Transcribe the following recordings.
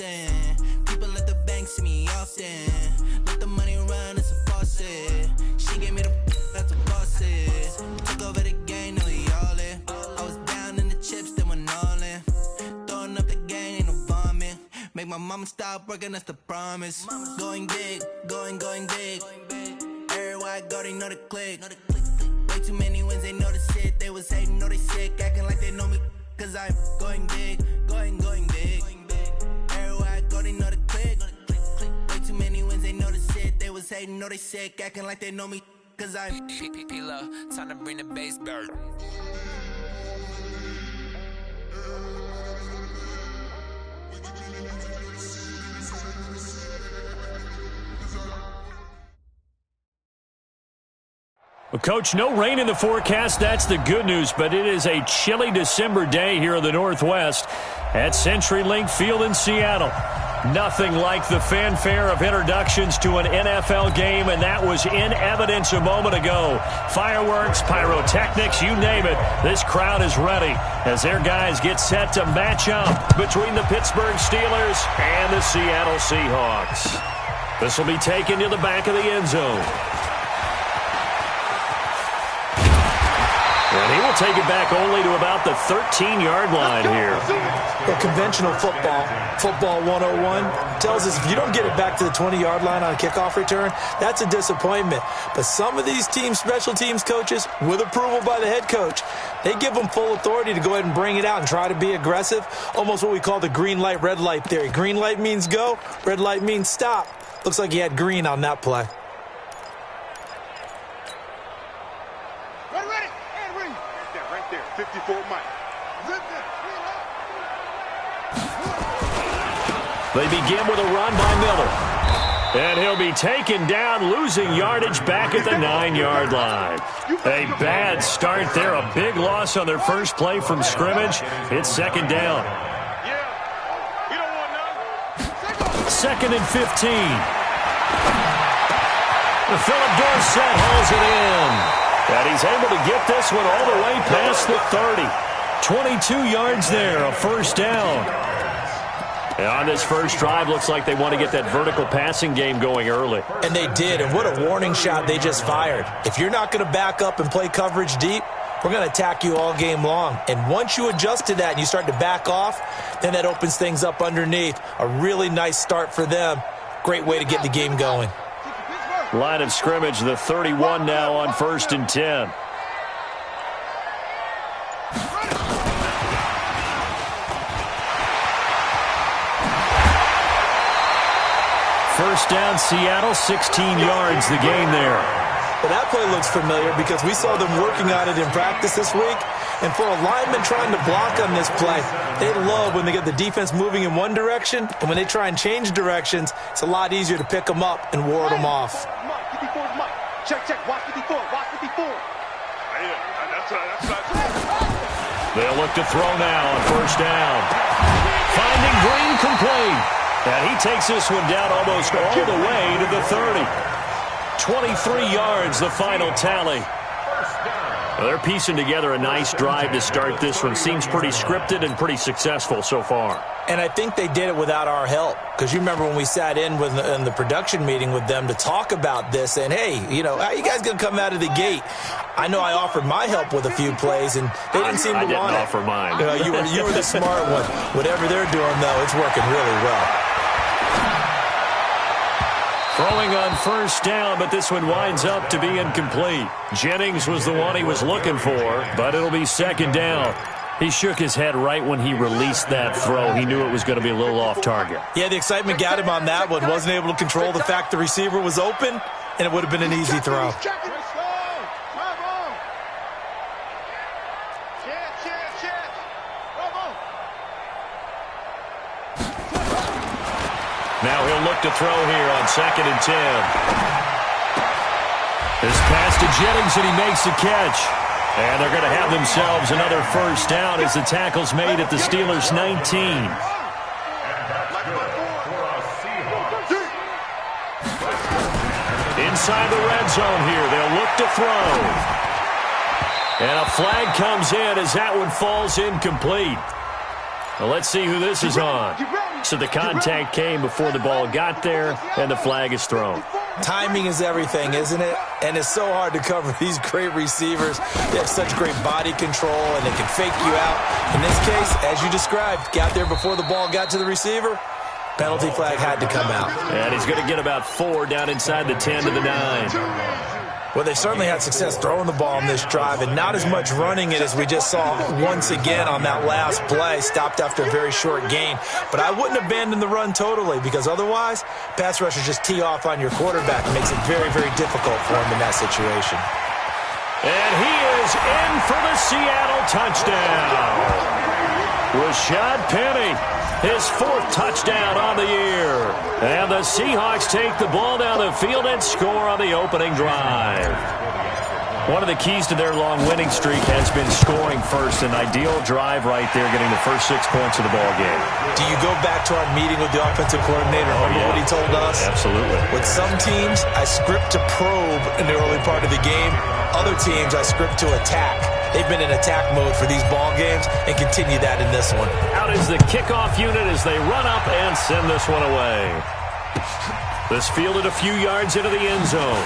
Boston. People at the bank see me often. Let the money run, it's a faucet. She gave me the that's a faucet. Took over the game, now we all in. I was down in the chips, then went all in. Throwing up the game, ain't no vomit. Make my mama stop working, that's the promise. Going big, going big. Everywhere I go, they know the click. Way too many wins, they know the shit. They was hating, know they sick, acting like they know me. Cause I'm going big, going big. Everywhere I go, they know the click. Way too many wins, they know the shit. They was hating, know they sick, acting like they know me. Cause I'm P-Lo, time to bring the bass back. Well, Coach, no rain in the forecast. That's the good news, but it is a chilly December day here in the Northwest at CenturyLink Field in Seattle. Nothing like the fanfare of introductions to an NFL game, and that was in evidence a moment ago. Fireworks, pyrotechnics, you name it. This crowd is ready as their guys get set to match up between the Pittsburgh Steelers and the Seattle Seahawks. This will be taken to the back of the end zone. And he will take it back only to about the 13-yard line here. Well, conventional football 101, tells us if you don't get it back to the 20-yard line on a kickoff return, that's a disappointment. But some of these teams, special teams coaches, with approval by the head coach, they give them full authority to go ahead and bring it out and try to be aggressive, almost what we call the green light, red light theory. Green light means go, red light means stop. Looks like he had green on that play. They begin with a run by Miller. And he'll be taken down, losing yardage back at the 9-yard line. A bad start there, a big loss on their first play from scrimmage. It's second down. Second and 15. Philip Dorsett hauls it in. And he's able to get this one all the way past the 30. 22 yards there, a first down. And on this first drive, looks like they want to get that vertical passing game going early. And they did, and what a warning shot they just fired. If you're not going to back up and play coverage deep, we're going to attack you all game long. And once you adjust to that and you start to back off, then that opens things up underneath. A really nice start for them. Great way to get the game going. Line of scrimmage, the 31 now on 1st and 10. First down, Seattle, 16 yards, the gain there. Well, that play looks familiar because we saw them working on it in practice this week. And for a lineman trying to block on this play, they love when they get the defense moving in one direction, and when they try and change directions, it's a lot easier to pick them up and ward them off. Check, watch 54, watch 54. They'll look to throw now on first down. Finding Green complete. And he takes this one down almost all the way to the 30. 23 yards, the final tally. Well, they're piecing together a nice drive to start this one. Seems pretty scripted and pretty successful so far. And I think they did it without our help. Because you remember when we sat in the production meeting with them to talk about this, and hey, you know, how are you guys going to come out of the gate? I know I offered my help with a few plays, and they didn't seem to want it. I didn't offer mine. You were the smart one. Whatever they're doing, though, it's working really well. Throwing on first down, but this one winds up to be incomplete. Jennings was the one he was looking for, but it'll be second down. He shook his head right when he released that throw. He knew it was going to be a little off target. Yeah, the excitement got him on that one. Wasn't able to control the fact the receiver was open, and it would have been an easy throw. Now he'll look to throw here on 2nd and 10. This pass to Jennings, and he makes the catch. And they're going to have themselves another first down as the tackle's made at the Steelers' 19. Inside the red zone here, they'll look to throw. And a flag comes in as that one falls incomplete. Well, let's see who this is on. So the contact came before the ball got there, and the flag is thrown. Timing is everything, isn't it? And it's so hard to cover these great receivers. They have such great body control, and they can fake you out. In this case, as you described, got there before the ball got to the receiver. Penalty flag had to come out. And he's going to get about 4 down inside the 10 to the 9. Well, they certainly had success throwing the ball on this drive, and not as much running it as we just saw once again on that last play. Stopped after a very short gain. But I wouldn't abandon the run totally, because otherwise, pass rushers just tee off on your quarterback. It makes it very, very difficult for him in that situation. And he is in for the Seattle touchdown. Rashad Penny, his 4th touchdown on the year. And the Seahawks take the ball down the field and score on the opening drive. One of the keys to their long winning streak has been scoring first. An ideal drive right there, getting the first 6 points of the ball game. Do you go back to our meeting with the offensive coordinator? Remember what he told us? Absolutely. With some teams, I script to probe in the early part of the game. Other teams, I script to attack. They've been in attack mode for these ball games and continue that in this one. Out is the kickoff unit as they run up and send this one away. This fielded a few yards into the end zone.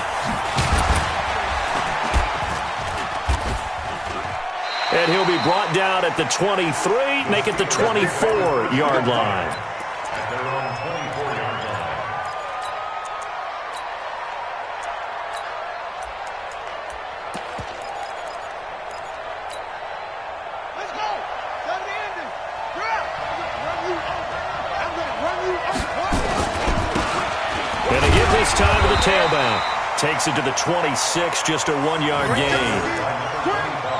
And he'll be brought down at the 23, make it the 24-yard line. Gonna give this time to the tailback. Takes it to the 26, just a 1-yard gain.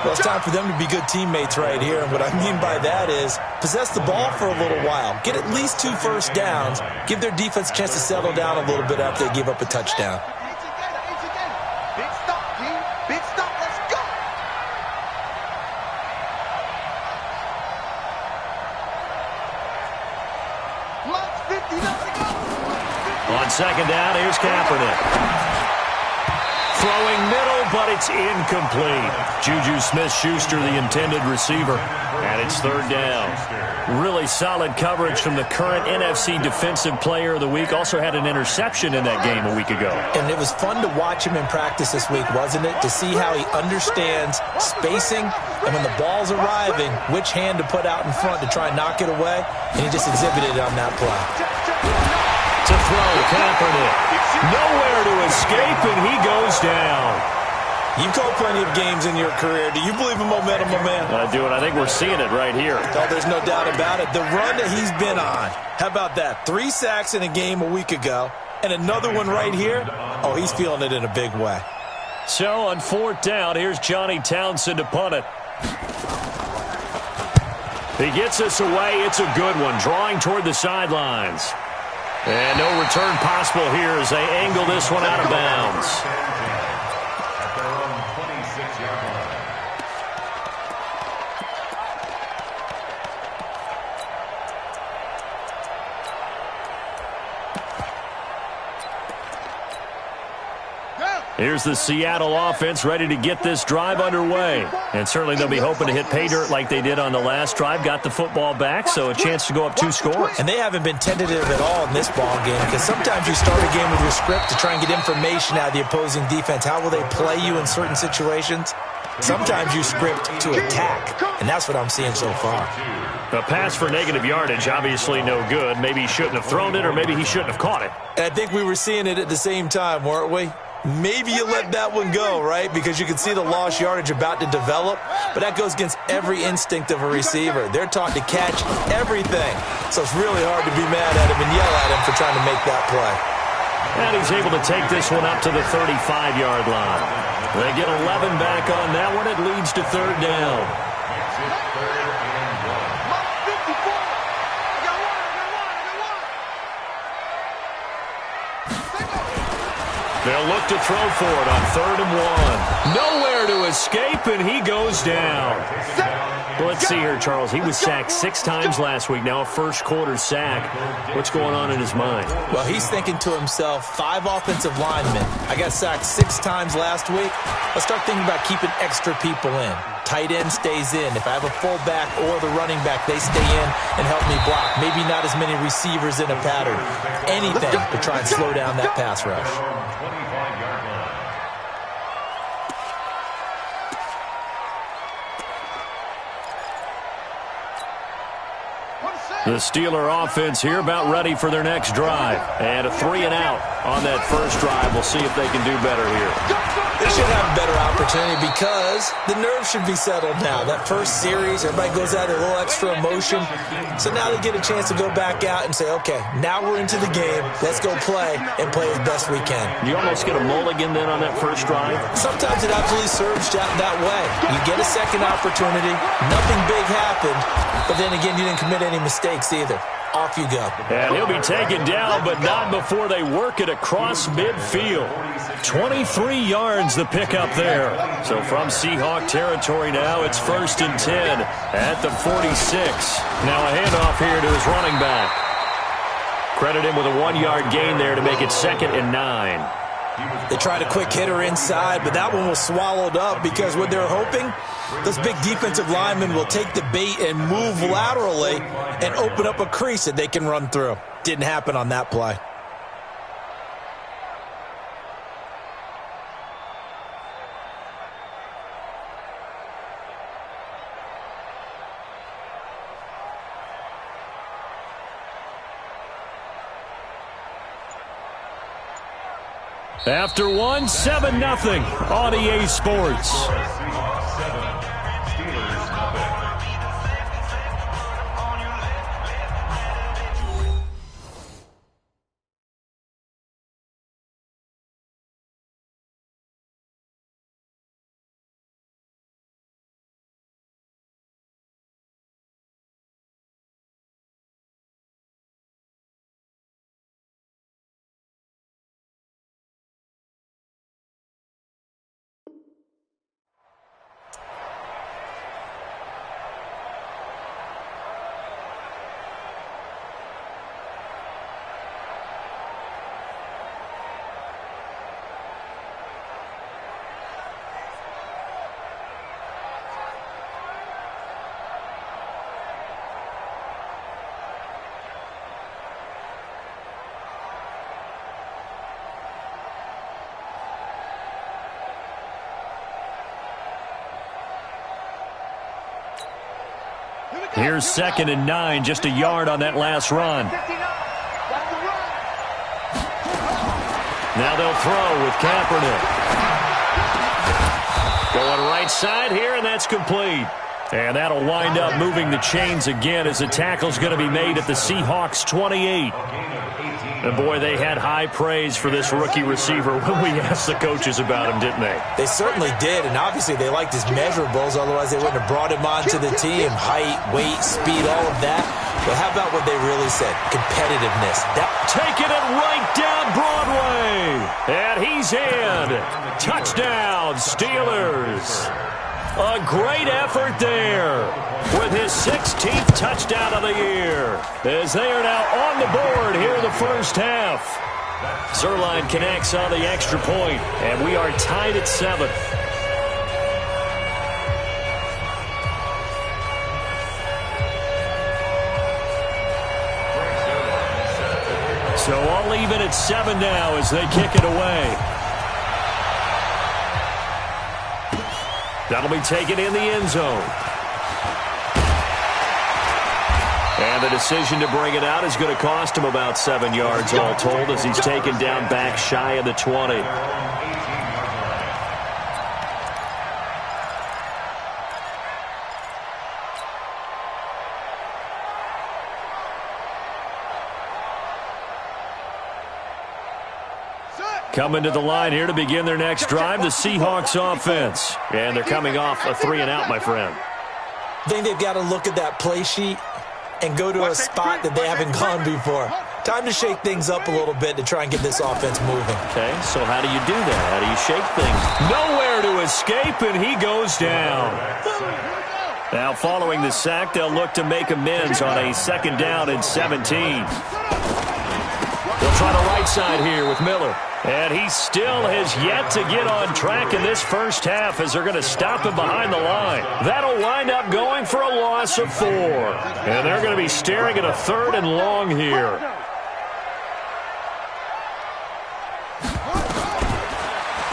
Well, it's time for them to be good teammates right here. And what I mean by that is possess the ball for a little while. Get at least 2 first downs. Give their defense a chance to settle down a little bit after they give up a touchdown. Big stop, team. Big stop. Let's go. Clock's 50 to go. On second down, here's Kaepernick. Throwing middle, but it's incomplete. Juju Smith-Schuster, the intended receiver. And it's 3rd down. Really solid coverage from the current NFC Defensive Player of the Week. Also had an interception in that game a week ago. And it was fun to watch him in practice this week, wasn't it? To see how he understands spacing and when the ball's arriving, which hand to put out in front to try and knock it away. And he just exhibited it on that play. To throw, Kaepernick. Nowhere to escape, and he goes down. You've called plenty of games in your career. Do you believe in momentum, my man? I do, and I think we're seeing it right here. Oh, there's no doubt about it. The run that he's been on. How about that? 3 sacks in a game a week ago, and another one right here. Oh, he's feeling it in a big way. So on 4th down, here's Johnny Townsend to punt it. He gets us away. It's a good one, drawing toward the sidelines. And no return possible here as they angle this one out of bounds. At their own 26-yard line. Here's the Seattle offense ready to get this drive underway. And certainly they'll be hoping to hit pay dirt like they did on the last drive. Got the football back, so a chance to go up 2 scores. And they haven't been tentative at all in this ball game, because sometimes you start a game with your script to try and get information out of the opposing defense. How will they play you in certain situations? Sometimes you script to attack, and that's what I'm seeing so far. A pass for negative yardage, obviously no good. Maybe he shouldn't have thrown it, or maybe he shouldn't have caught it. And I think we were seeing it at the same time, weren't we? Maybe you let that one go, right? Because you can see the lost yardage about to develop. But that goes against every instinct of a receiver. They're taught to catch everything. So it's really hard to be mad at him and yell at him for trying to make that play. And he's able to take this one up to the 35-yard line. They get 11 back on that one. It leads to 3rd down. They'll look to throw for it on 3rd and 1. Nowhere to escape, and he goes down. Well, let's see here, Charles. He was sacked 6 times last week. Now a first-quarter sack. What's going on in his mind? Well, he's thinking to himself, 5 offensive linemen. I got sacked 6 times last week. Let's start thinking about keeping extra people in. Tight end stays in. If I have a fullback or the running back, they stay in and help me block. Maybe not as many receivers in a pattern. Anything to try and slow down that pass rush. The Steeler offense here about ready for their next drive. And a 3-and-out on that first drive. We'll see if they can do better here. They should have a better opportunity because the nerves should be settled now. That first series, everybody goes out with a little extra emotion. So now they get a chance to go back out and say, okay, now we're into the game. Let's go play and play as best we can. You almost get a mulligan then on that first drive? Sometimes it absolutely serves that way. You get a second opportunity. Nothing big happened. But then again, you didn't commit any mistakes either. Off you go. And he'll be taken down, but not before they work it across midfield. 23 yards the pickup there. So from Seahawk territory now, it's 1st and 10 at the 46. Now a handoff here to his running back. Credit him with a 1-yard gain there to make it 2nd and 9. They tried a quick hitter inside, but that one was swallowed up because what they're hoping, those big defensive linemen will take the bait and move laterally and open up a crease that they can run through. Didn't happen on that play. After 1, 7-0 on EA Sports. Here's 2nd and 9, just a yard on that last run. Now they'll throw with Kaepernick. Going right side here, and that's complete. And that'll wind up moving the chains again as the tackle's going to be made at the Seahawks 28. And boy, they had high praise for this rookie receiver when we asked the coaches about him, didn't they? They certainly did, and obviously they liked his measurables, otherwise they wouldn't have brought him onto the team. Height, weight, speed, all of that. But how about what they really said? Competitiveness. Taking it right down Broadway. And he's in. Touchdown, Steelers. A great effort there with his 16th touchdown of the year as they are now on the board here in the first half. Zerline connects on the extra point, and we are tied at 7. So all even at 7 now as they kick it away. That'll be taken in the end zone. And the decision to bring it out is going to cost him about 7 yards all told as he's taken down back shy of the 20. Coming to the line here to begin their next drive, the Seahawks offense. And they're coming off a 3-and-out, my friend. I think they've got to look at that play sheet and go to a spot that they haven't gone before. Time to shake things up a little bit to try and get this offense moving. Okay, so how do you do that? How do you shake things? Nowhere to escape, and he goes down. Now, following the sack, they'll look to make amends on a 2nd down and 17. They'll try the right side here with Miller. And he still has yet to get on track in this first half as they're going to stop him behind the line. That'll wind up going for a loss of 4. And they're going to be staring at a 3rd and long here.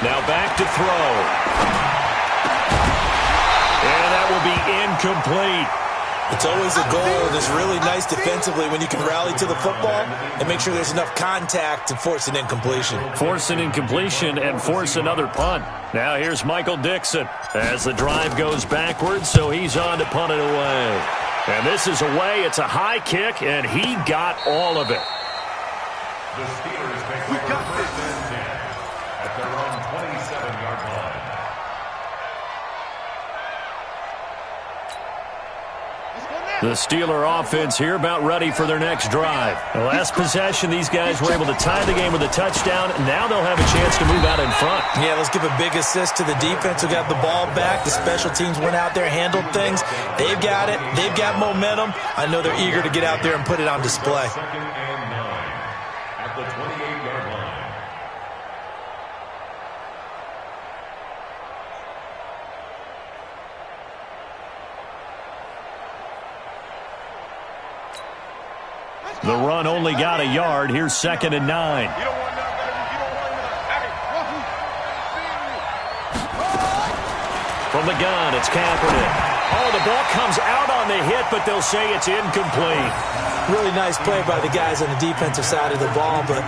Now back to throw. And that will be incomplete. It's always a goal, and it's really nice defensively when you can rally to the football and make sure there's enough contact to force an incompletion. Force an incompletion and force another punt. Now here's Michael Dixon as the drive goes backwards, so he's on to punt it away. And this is away. It's a high kick, and he got all of it. The Steelers take over 1st and 10 at their own 27-yard line. The Steeler offense here about ready for their next drive. The last possession, these guys were able to tie the game with a touchdown. Now they'll have a chance to move out in front. Yeah, let's give a big assist to the defense who got the ball back. The special teams went out there, handled things. They've got it. They've got momentum. I know they're eager to get out there and put it on display. 2nd and 9 at the 28-yard line. The run only got a yard. Here's 2nd and 9. From the gun, it's Kaepernick. Oh, the ball comes out on the hit, but they'll say it's incomplete. Really nice play by the guys on the defensive side of the ball, but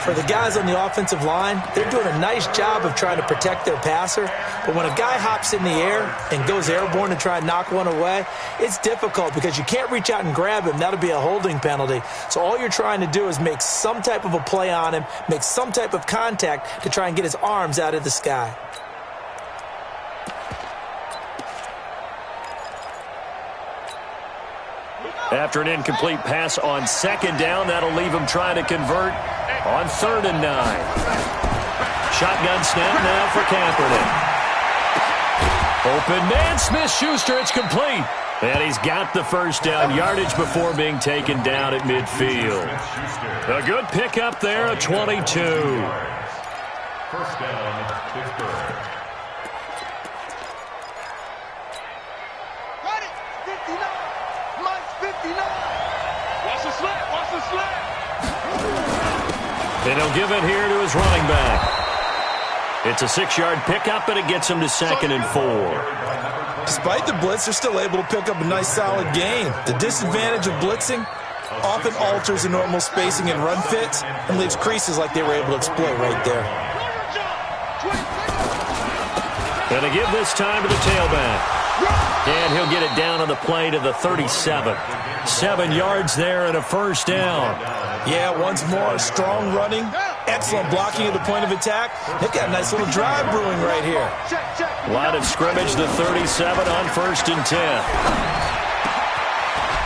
for the guys on the offensive line, they're doing a nice job of trying to protect their passer. But when a guy hops in the air and goes airborne to try and knock one away, it's difficult because you can't reach out and grab him. That'll be a holding penalty. So all you're trying to do is make some type of a play on him, make some type of contact to try and get his arms out of the sky. After an incomplete pass on 2nd down, that'll leave him trying to convert on 3rd and 9. Shotgun snap now for Kaepernick. Open man, Smith-Schuster, it's complete. And he's got the first down yardage before being taken down at midfield. A good pickup there, a 22. 1st down, Pittsburgh. And he'll give it here to his running back. It's a 6-yard pickup, but it gets him to 2nd and 4. Despite the blitz, they're still able to pick up a nice, solid gain. The disadvantage of blitzing often alters the normal spacing and run fits and leaves creases like they were able to exploit right there. Gonna give this time to the tailback. And he'll get it down on the play to the 37. 7 yards there and a 1st down. Yeah, once more, strong running, excellent blocking at the point of attack. They've got a nice little drive brewing right here. Line of scrimmage, the 37 on 1st and 10.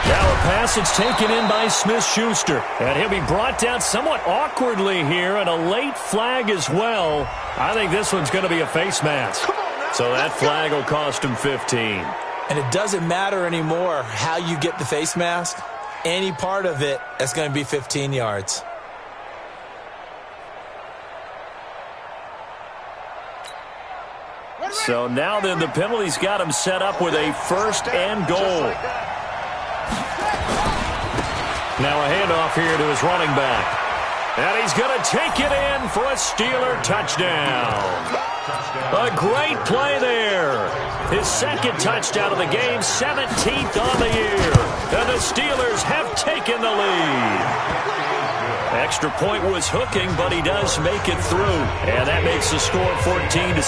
Now a pass that's taken in by Smith-Schuster. And he'll be brought down somewhat awkwardly here, and a late flag as well. I think this one's going to be a face mask. So that flag will cost him 15. And it doesn't matter anymore how you get the face mask. Any part of it, that's going to be 15 yards. So now then the penalty's got him set up with a 1st and goal. Now a handoff here to his running back. And he's going to take it in for a Steeler touchdown. A great play there. His 2nd touchdown of the game, 17th on the year. And the Steelers have taken the lead. Extra point was hooking, but he does make it through. And that makes the score 14-7.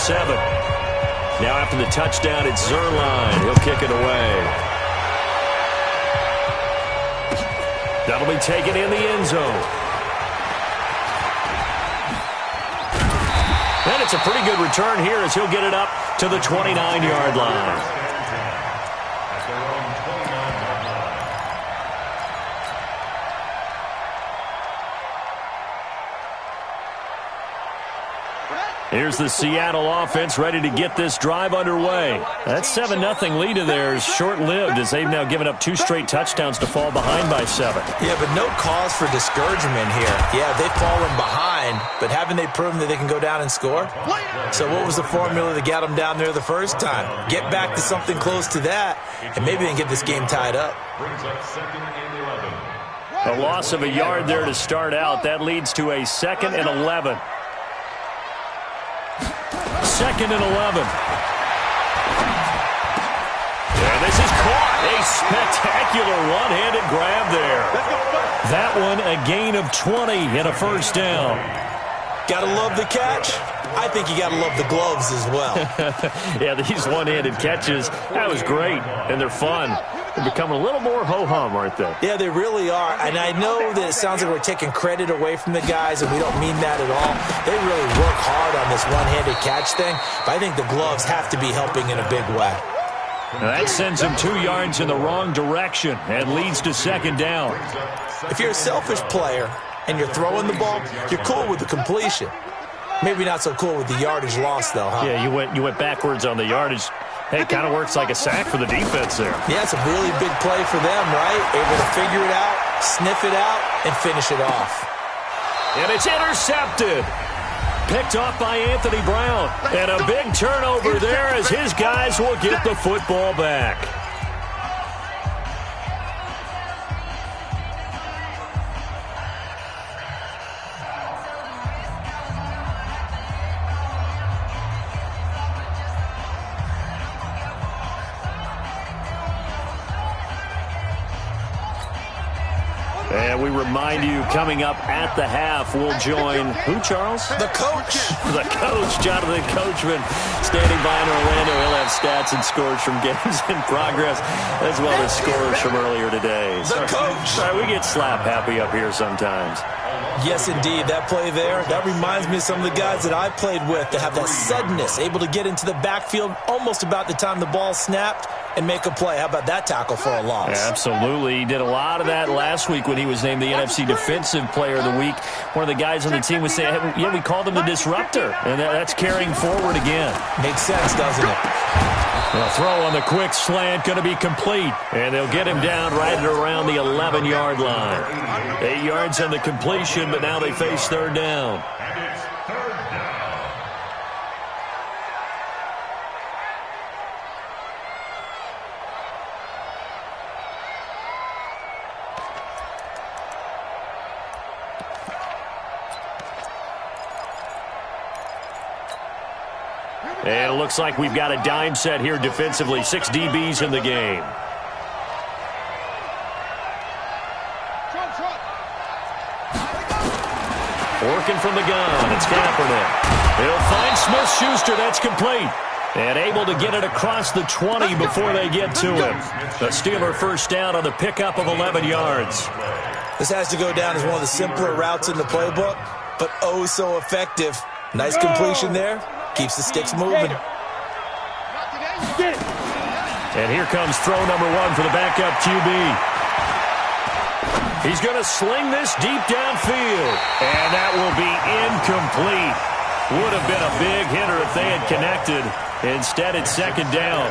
Now after the touchdown, it's Zerline. He'll kick it away. That'll be taken in the end zone. And it's a pretty good return here as he'll get it up to the 29-yard line. Here's the Seattle offense ready to get this drive underway. That 7-0 lead of theirs short-lived as they've now given up 2 straight touchdowns to fall behind by 7. Yeah, but no cause for discouragement here. Yeah, they've fallen behind, but haven't they proven that they can go down and score? So what was the formula that got them down there the first time? Get back to something close to that, and maybe they can get this game tied up. Brings up 2nd and 11. A loss of a yard there to start out. That leads to a 2nd and 11. 2nd and 11. And this is caught. A spectacular one-handed grab there. That one a gain of 20 and a first down. Gotta love the catch. I think you gotta love the gloves as well. Yeah, these one-handed catches, that was great, and they're fun. They're becoming a little more ho-hum, aren't they? Yeah, they really are. And I know that it sounds like we're taking credit away from the guys, and we don't mean that at all. They really work hard on this one-handed catch thing, but I think the gloves have to be helping in a big way. Now that sends him 2 yards in the wrong direction and leads to 2nd down. If you're a selfish player and you're throwing the ball, you're cool with the completion. Maybe not so cool with the yardage loss, though, huh? Yeah, you went backwards on the yardage. Hey, it kind of works like a sack for the defense there. Yeah, it's a really big play for them, right? Able to figure it out, sniff it out, and finish it off. And it's intercepted. Picked off by Anthony Brown. And a big turnover there as his guys will get the football back. And we remind you, coming up at the half, we'll join who, Charles? The coach. The coach, Jonathan Coachman, standing by in Orlando. He'll have stats and scores from games in progress, as well as scores from earlier today. The coach. Sorry, we get slap happy up here sometimes. Yes, indeed. That play there, that reminds me of some of the guys that I played with that have that suddenness, able to get into the backfield almost about the time the ball snapped and make a play. How about that tackle for a loss? Yeah, absolutely. He did a lot of that last week when he was named the NFC Defensive Player of the Week. One of the guys on the team was saying, yeah, we called him the disruptor, and that's carrying forward again. Makes sense, doesn't it? The throw on the quick slant going to be complete, and they'll get him down right at around the 11-yard line. 8 yards on the completion, but now they face 3rd down. And it's 3rd down. And it looks like we've got a dime set here defensively. 6 DBs in the game. Working from the gun. It's Kaepernick. He'll find Smith-Schuster. That's complete. And able to get it across the 20 before they get to him. The Steeler first down on the pickup of 11 yards. This has to go down as one of the simpler routes in the playbook, but oh so effective. Nice completion there. Keeps the sticks moving. And here comes throw number 1 for the backup QB. He's going to sling this deep downfield. And that will be incomplete. Would have been a big hitter if they had connected. Instead, it's 2nd down.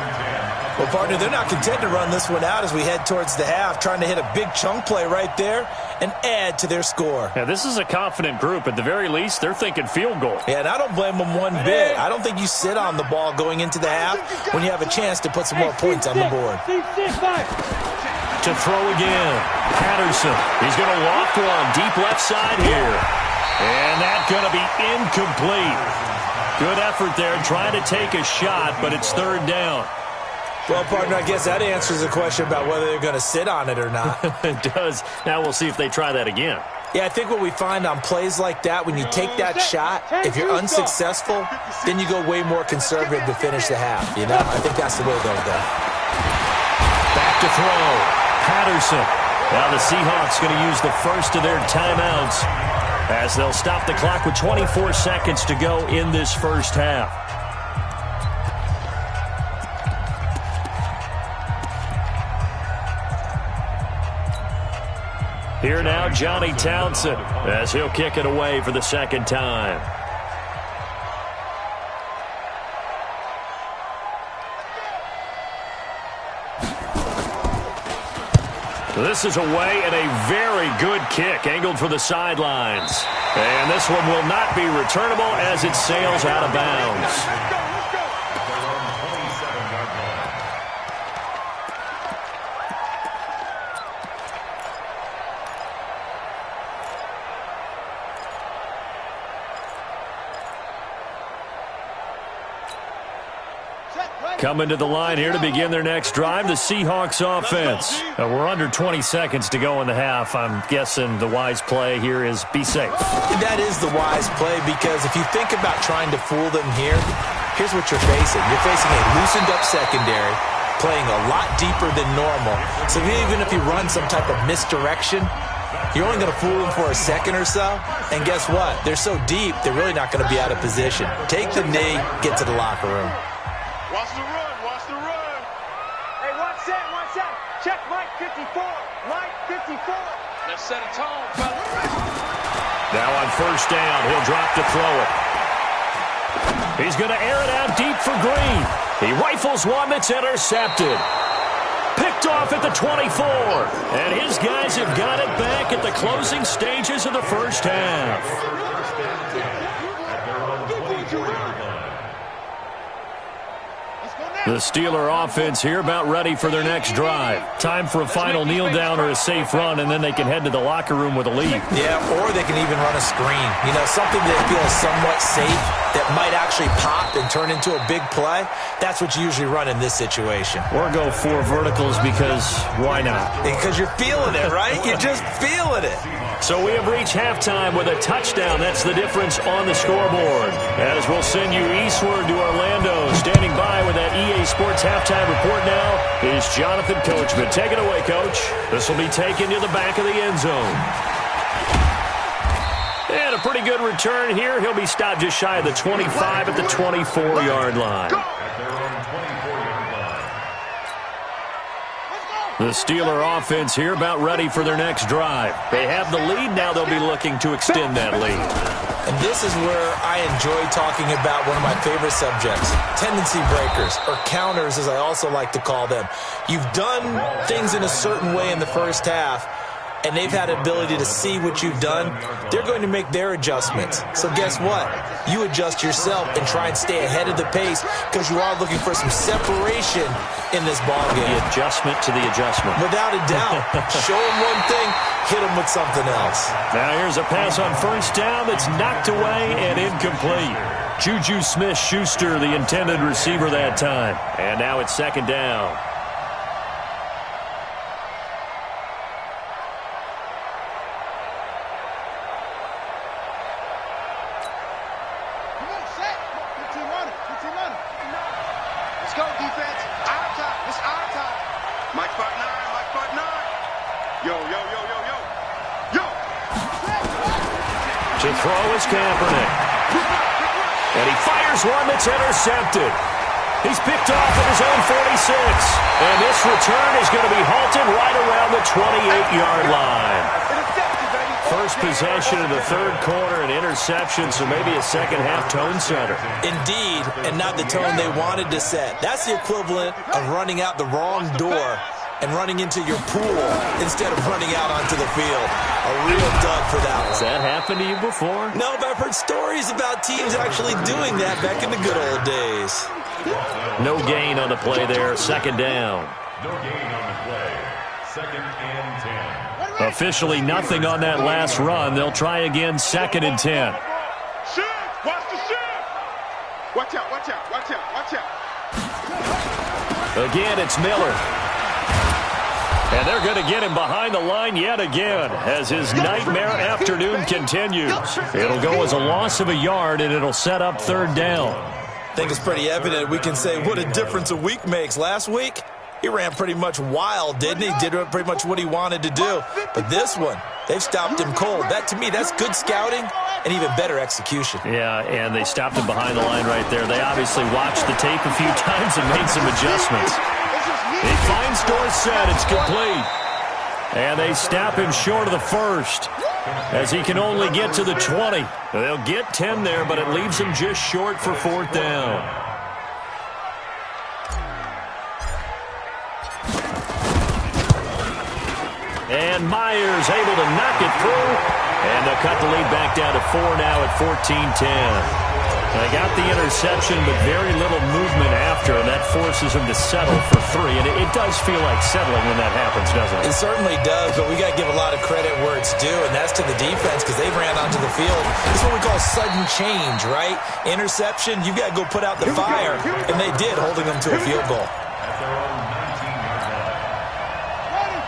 Well, partner, they're not content to run this one out as we head towards the half, trying to hit a big chunk play right there and add to their score. Yeah, this is a confident group. At the very least, they're thinking field goal. Yeah, and I don't blame them one bit. I don't think you sit on the ball going into the half when you have a chance to put some more points on the board. To throw again. Patterson. He's going to loft one deep left side here. And that's going to be incomplete. Good effort there trying to take a shot, but it's 3rd down. Well, partner, I guess that answers the question about whether they're going to sit on it or not. It does. Now we'll see if they try that again. Yeah, I think what we find on plays like that, when you take that shot, if you're unsuccessful, then you go way more conservative to finish the half. You know, I think that's the way they'll go. Back to throw. Patterson. Now the Seahawks going to use the first of their timeouts as they'll stop the clock with 24 seconds to go in this first half. Here now, Johnny Townsend, as he'll kick it away for the 2nd time. This is away and a very good kick angled for the sidelines. And this one will not be returnable as it sails out of bounds. Coming to the line here to begin their next drive, the Seahawks offense. We're under 20 seconds to go in the half. I'm guessing the wise play here is be safe. That is the wise play because if you think about trying to fool them here, here's what you're facing. You're facing a loosened up secondary, playing a lot deeper than normal. So even if you run some type of misdirection, you're only going to fool them for a second or so. And guess what? They're so deep, they're really not going to be out of position. Take the knee, get to the locker room. Watch the run, watch the run. Hey, one set. Check Mike 54. Mike 54. Let's set a tone, fella. Now on first down, he'll drop to throw it. He's going to air it out deep for Green. He rifles one that's intercepted. Picked off at the 24. And his guys have got it back at the closing stages of the first half. The Steeler offense here about ready for their next drive. Time for a final kneel down or a safe run, and then they can head to the locker room with a lead. Yeah, or they can even run a screen. You know, something that feels somewhat safe that might actually pop and turn into a big play. That's what you usually run in this situation. Or go 4 verticals because why not? Because you're feeling it, right? You're just feeling it. So we have reached halftime with a touchdown. That's the difference on the scoreboard. As we'll send you eastward to Orlando. Standing by with that EA Sports halftime report now is Jonathan Coachman. Take it away, Coach. This will be taken to the back of the end zone. And a pretty good return here. He'll be stopped just shy of the 25 at the 24-yard line. The Steeler offense here about ready for their next drive. They have the lead. Now they'll be looking to extend that lead. And this is where I enjoy talking about one of my favorite subjects, tendency breakers, or counters as I also like to call them. You've done things in a certain way in the first half, and they've had the ability to see what you've done. They're going to make their adjustments. So guess what? You adjust yourself and try and stay ahead of the pace because you are looking for some separation in this ballgame. The adjustment to the adjustment. Without a doubt. Show them one thing, hit them with something else. Now here's a pass on first down that's knocked away and incomplete. Juju Smith-Schuster, the intended receiver that time. And now it's second down. To throw is Kaepernick. And he fires one that's intercepted. He's picked off at his own 46. And this return is going to be halted right around the 28-yard line. First possession of the third quarter, an interception, so maybe a second-half tone setter. Indeed, and not the tone they wanted to set. That's the equivalent of running out the wrong door and running into your pool instead of running out onto the field. A real dud for that one. Has that happened to you before? No, but I've heard stories about teams actually doing that back in the good old days. No gain on the play there. Second down. No gain on the play. Second and 10. Officially nothing on that last run. They'll try again, second and 10. Shift! Watch the shift! Watch out, watch out, watch out, watch out. Again, it's Miller. And they're going to get him behind the line yet again as his nightmare afternoon continues. It'll go as a loss of a yard, and it'll set up third down. I think it's pretty evident we can say what a difference a week makes. Last week, he ran pretty much wild, didn't he? Did pretty much what he wanted to do. But this one, they've stopped him cold. That, to me, that's good scouting and even better execution. Yeah, and they stopped him behind the line right there. They obviously watched the tape a few times and made some adjustments. He finds Dorsett. It's complete. And they stop him short of the first as he can only get to the 20. They'll get 10 there, but it leaves him just short for fourth down. and Myers able to knock it through. And they'll cut the lead back down to 4 now at 14-10. They got the interception, but very little movement after, and that forces them to settle for 3. And it does feel like settling when that happens, doesn't it? It certainly does, but we got to give a lot of credit where it's due, and that's to the defense because they ran onto the field. This is what we call sudden change, right? Interception, you got to go put out the fire, and they did, holding them to a field goal.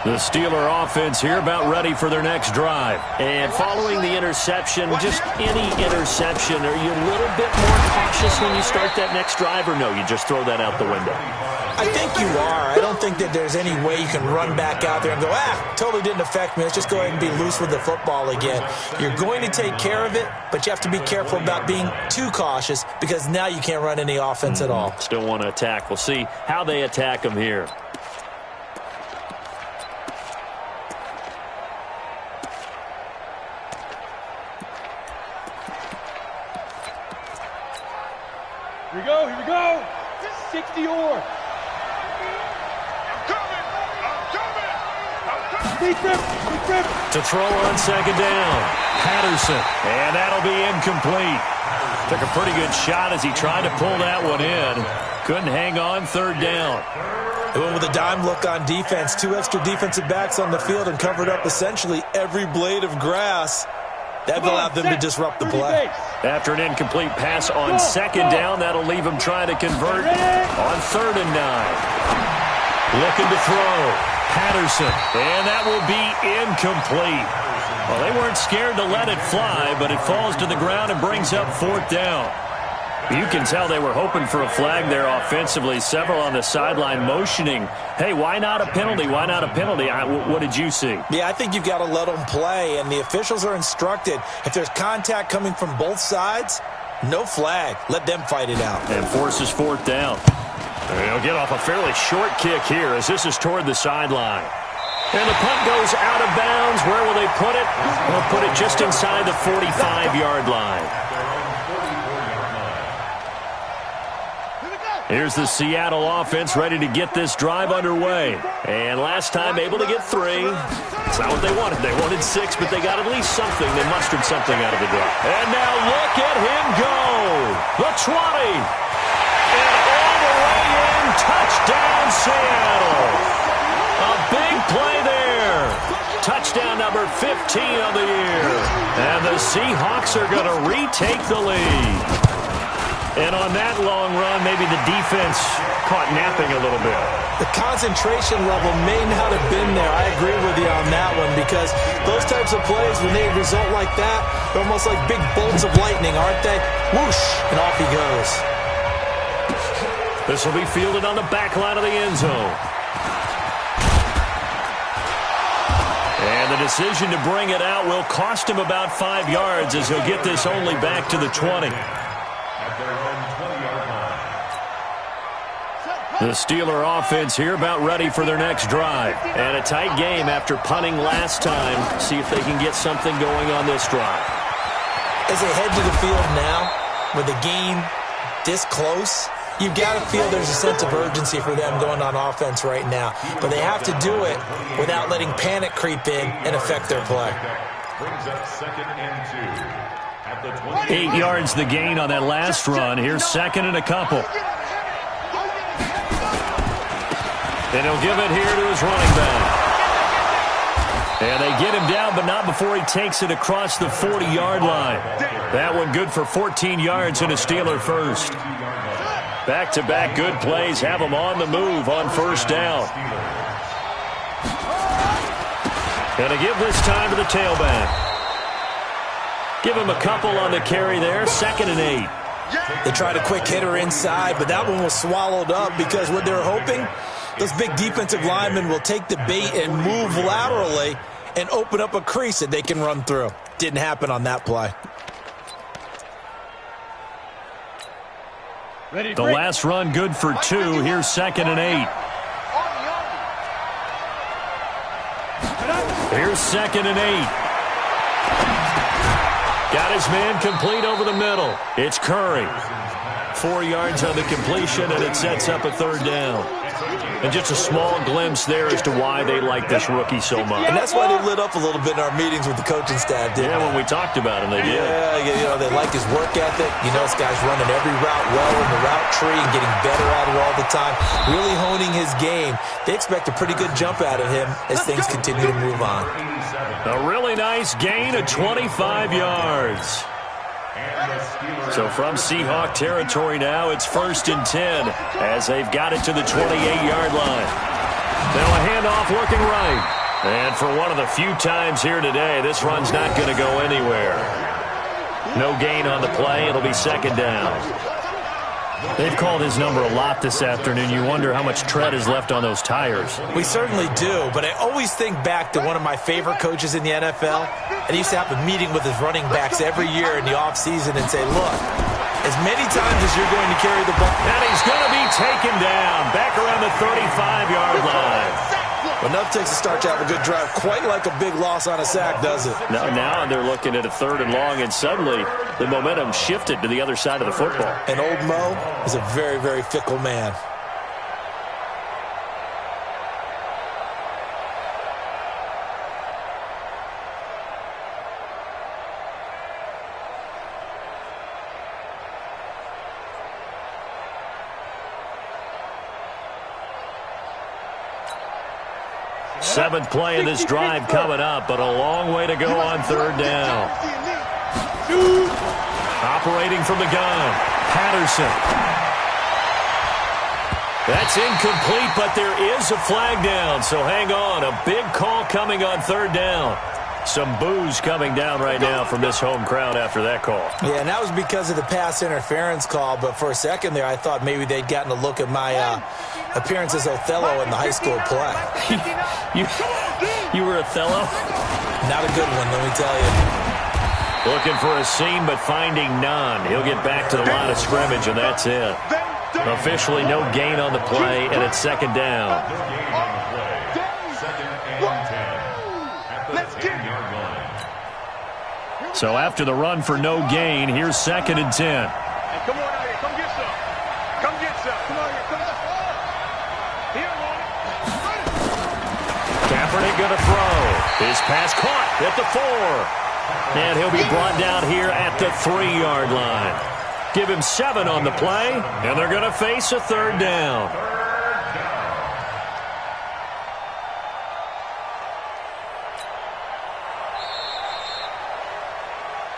The Steeler offense here about ready for their next drive. And following the interception, just any interception, are you a little bit more cautious when you start that next drive, or no, you just throw that out the window? I think you are. I don't think that there's any way you can run back out there and go, totally didn't affect me. Let's just go ahead and be loose with the football again. You're going to take care of it, but you have to be careful about being too cautious because now you can't run any offense at all. Still want to attack. We'll see how they attack them here. Here we go. 60 or. To throw on second down. Patterson. And that'll be incomplete. Took a pretty good shot as he tried to pull that one in. Couldn't hang on third down. They went with a dime look on defense. 2 extra defensive backs on the field and covered up essentially every blade of grass. That allowed them to disrupt the play. After an incomplete pass on second down, that'll leave them trying to convert on 3rd and 9. Looking to throw. Patterson. And that will be incomplete. Well, they weren't scared to let it fly, but it falls to the ground and brings up 4th down. You can tell they were hoping for a flag there offensively. Several on the sideline motioning, hey, why not a penalty? Why not a penalty? What did you see? Yeah, I think you've got to let them play, and the officials are instructed. If there's contact coming from both sides, no flag. Let them fight it out. And forces 4th down. They'll get off a fairly short kick here as this is toward the sideline. And the punt goes out of bounds. Where will they put it? They'll put it just inside the 45-yard line. Here's the Seattle offense ready to get this drive underway. And last time able to get 3. It's not what they wanted. They wanted 6, but they got at least something. They mustered something out of the drive. And now look at him go. The 20. And all the way in. Touchdown, Seattle. A big play there. Touchdown number 15 of the year. And the Seahawks are going to retake the lead. And on that long run, maybe the defense caught napping a little bit. The concentration level may not have been there. I agree with you on that one because those types of plays, when they result like that, they're almost like big bolts of lightning, aren't they? Whoosh, and off he goes. This will be fielded on the back line of the end zone. And the decision to bring it out will cost him about 5 yards as he'll get this only back to the 20. The Steeler offense here about ready for their next drive. And a tight game after punting last time. See if they can get something going on this drive. As they head to the field now, with the game this close, you've got to feel there's a sense of urgency for them going on offense right now. But they have to do it without letting panic creep in and affect their play. Brings up 2nd and 2. 8 yards the gain on that last run. Here's 2nd and a couple. And he'll give it here to his running back. And they get him down, but not before he takes it across the 40-yard line. That one good for 14 yards and a Steeler first. Back-to-back good plays have him on the move on 1st down. Gonna give this time to the tailback. Give him a couple on the carry there. 2nd and 8. They tried a quick hitter inside, but that one was swallowed up because what they're hoping, those big defensive linemen will take the bait and move laterally and open up a crease that they can run through. Didn't happen on that play. The last run good for 2. Here's 2nd and 8. Here's 2nd and 8. Got his man complete over the middle. It's Curry. 4 yards on the completion, and it sets up a 3rd down. And just a small glimpse there as to why they like this rookie so much. And that's why they lit up a little bit in our meetings with the coaching staff, didn't they? When we talked about him, they did. Yeah, they like his work ethic. This guy's running every route well in the route tree and getting better at it all the time, really honing his game. They expect a pretty good jump out of him as things continue to move on. A really nice gain of 25 yards. So from Seahawk territory now, it's 1st and 10 as they've got it to the 28-yard line. Now a handoff looking right. And for one of the few times here today, this run's not going to go anywhere. No gain on the play. It'll be 2nd down. They've called his number a lot this afternoon. You wonder how much tread is left on those tires. We certainly do, but I always think back to one of my favorite coaches in the NFL. And he used to have a meeting with his running backs every year in the offseason and say, look, as many times as you're going to carry the ball. And he's going to be taken down back around the 35-yard line. But enough takes to start to have a good drive. Quite like a big loss on a sack, does it? Now they're looking at a 3rd and long, and suddenly the momentum shifted to the other side of the football. And old Mo is a very, very fickle man. Seventh play of this drive coming up, but a long way to go on 3rd down. Operating from the gun, Patterson. That's incomplete, but there is a flag down, so hang on. A big call coming on 3rd down. Some boos coming down right now from this home crowd after that call. Yeah, and that was because of the pass interference call, but for a second there I thought maybe they'd gotten a look at my appearance as Othello in the high school play. You were Othello? Not a good one, let me tell you. Looking for a seam, but finding none. He'll get back to the line of scrimmage, and that's it. Officially no gain on the play, and it's 2nd down. So after the run for no gain, here's 2nd and 10. Hey, come on out here. Come get some. Come get some. Come on here. Come on. Here, Kaepernick going to throw. His pass caught at the 4. And he'll be brought down here at the 3-yard line. Give him 7 on the play, and they're going to face a 3rd down.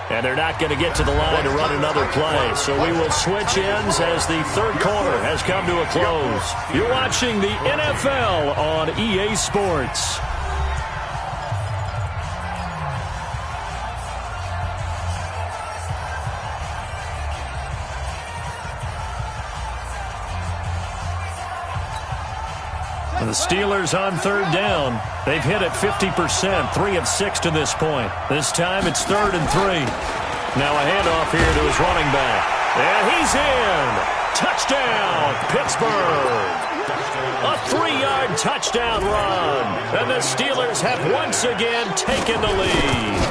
And they're not going to get to the line to run another play. So we will switch ends as the 3rd quarter has come to a close. You're watching the NFL on EA Sports. The Steelers on 3rd down. They've hit it 50%, 3 of 6 to this point. This time it's 3rd and 3. Now a handoff here to his running back. And he's in. Touchdown, Pittsburgh. A 3-yard touchdown run. And the Steelers have once again taken the lead.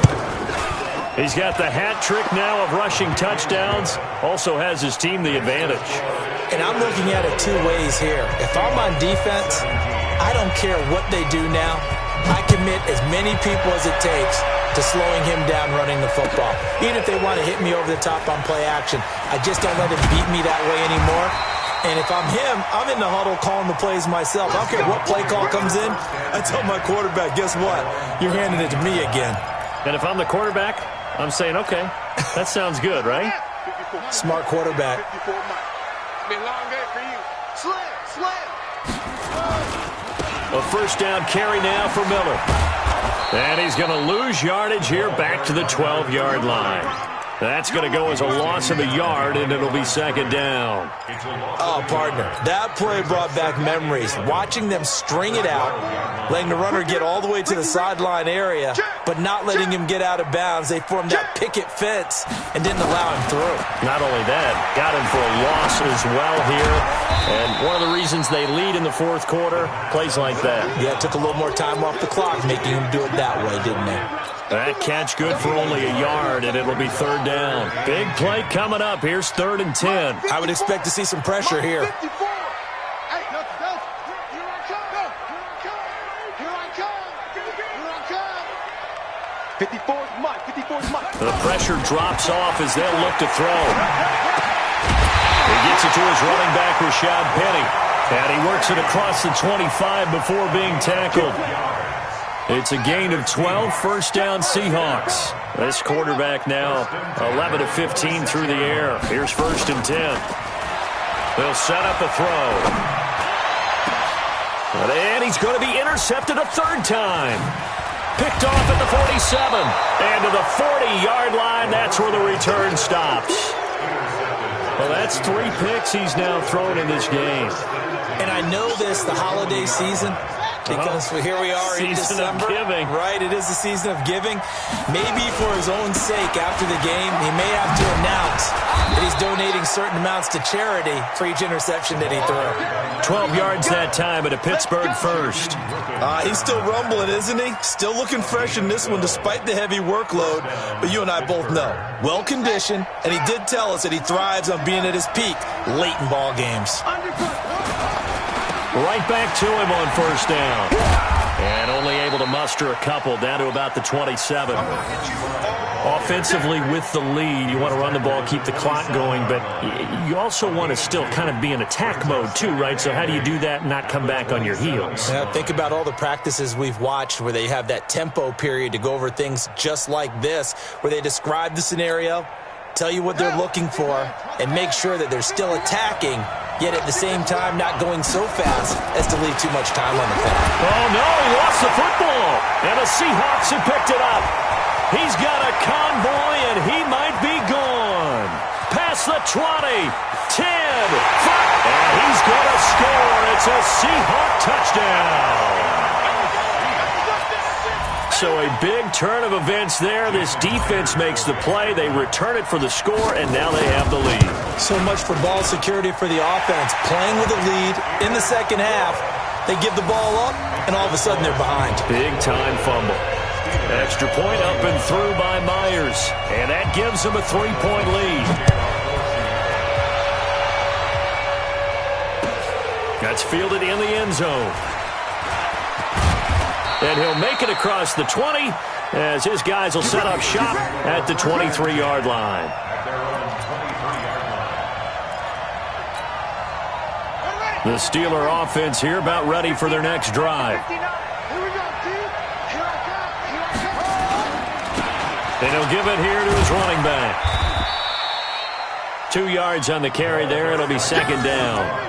He's got the hat trick now of rushing touchdowns. Also has his team the advantage. And I'm looking at it 2 ways here. If I'm on defense, I don't care what they do now. I commit as many people as it takes to slowing him down running the football. Even if they want to hit me over the top on play action, I just don't let him beat me that way anymore. And if I'm him, I'm in the huddle calling the plays myself. I don't care what play call comes in. I tell my quarterback, guess what? You're handing it to me again. And if I'm the quarterback, I'm saying, okay, that sounds good, right? Smart quarterback. It's been a long day for you. Slam. A 1st down carry now for Miller. And he's going to lose yardage here back to the 12-yard line. That's going to go as a loss of a yard, and it'll be 2nd down. Oh, partner, that play brought back memories. Watching them string it out, letting the runner get all the way to the sideline area, but not letting him get out of bounds. They formed that picket fence and didn't allow him through. Not only that, got him for a loss as well here. And one of the reasons they lead in the 4th quarter, plays like that. Yeah, it took a little more time off the clock, making him do it that way, didn't they? That catch good for only a yard, and it'll be 3rd down. Big play coming up. Here's 3rd and 10. I would expect to see some pressure here. 54 is Mike. 54 is Mike. The pressure drops off as they'll look to throw. He gets it to his running back, Rashad Penny. And he works it across the 25 before being tackled. It's a gain of 12, first down Seahawks. This quarterback now 11 of 15 through the air. Here's 1st and 10. They'll set up a throw. And he's going to be intercepted a third time. Picked off at the 47. And to the 40-yard line, that's where the return stops. Well, that's 3 picks he's now thrown in this game. And I know this, the holiday season, because here we are in December. Giving. Right, it is the season of giving. Maybe for his own sake after the game, he may have to announce that he's donating certain amounts to charity for each interception that he threw. 12 yards that time at a Pittsburgh first. He's still rumbling, isn't he? Still looking fresh in this one despite the heavy workload. But you and I both know, well-conditioned, and he did tell us that he thrives on being at his peak late in ball games. Right back to him on first down. And only able to muster a couple down to about the 27. Offensively with the lead, you want to run the ball, keep the clock going, but you also want to still kind of be in attack mode too, right? So how do you do that and not come back on your heels? Yeah, think about all the practices we've watched where they have that tempo period to go over things just like this, where they describe the scenario, tell you what they're looking for, and make sure that they're still attacking, yet at the same time not going so fast as to leave too much time on the clock. Oh, no, he lost the football. And the Seahawks have picked it up. He's got a convoy, and he might be gone. Past the 20, 10, 5, and he's going to score. It's a Seahawk touchdown. So a big turn of events there. This defense makes the play. They return it for the score, and now they have the lead. So much for ball security for the offense. Playing with a lead in the second half, they give the ball up, and all of a sudden they're behind. Big-time fumble. Extra point up and through by Myers, and that gives them a 3-point lead. That's fielded in the end zone. And he'll make it across the 20 as his guys will set up shop at the 23-yard line. The Steeler offense here about ready for their next drive. And he'll give it here to his running back. 2 yards on the carry there. It'll be second down.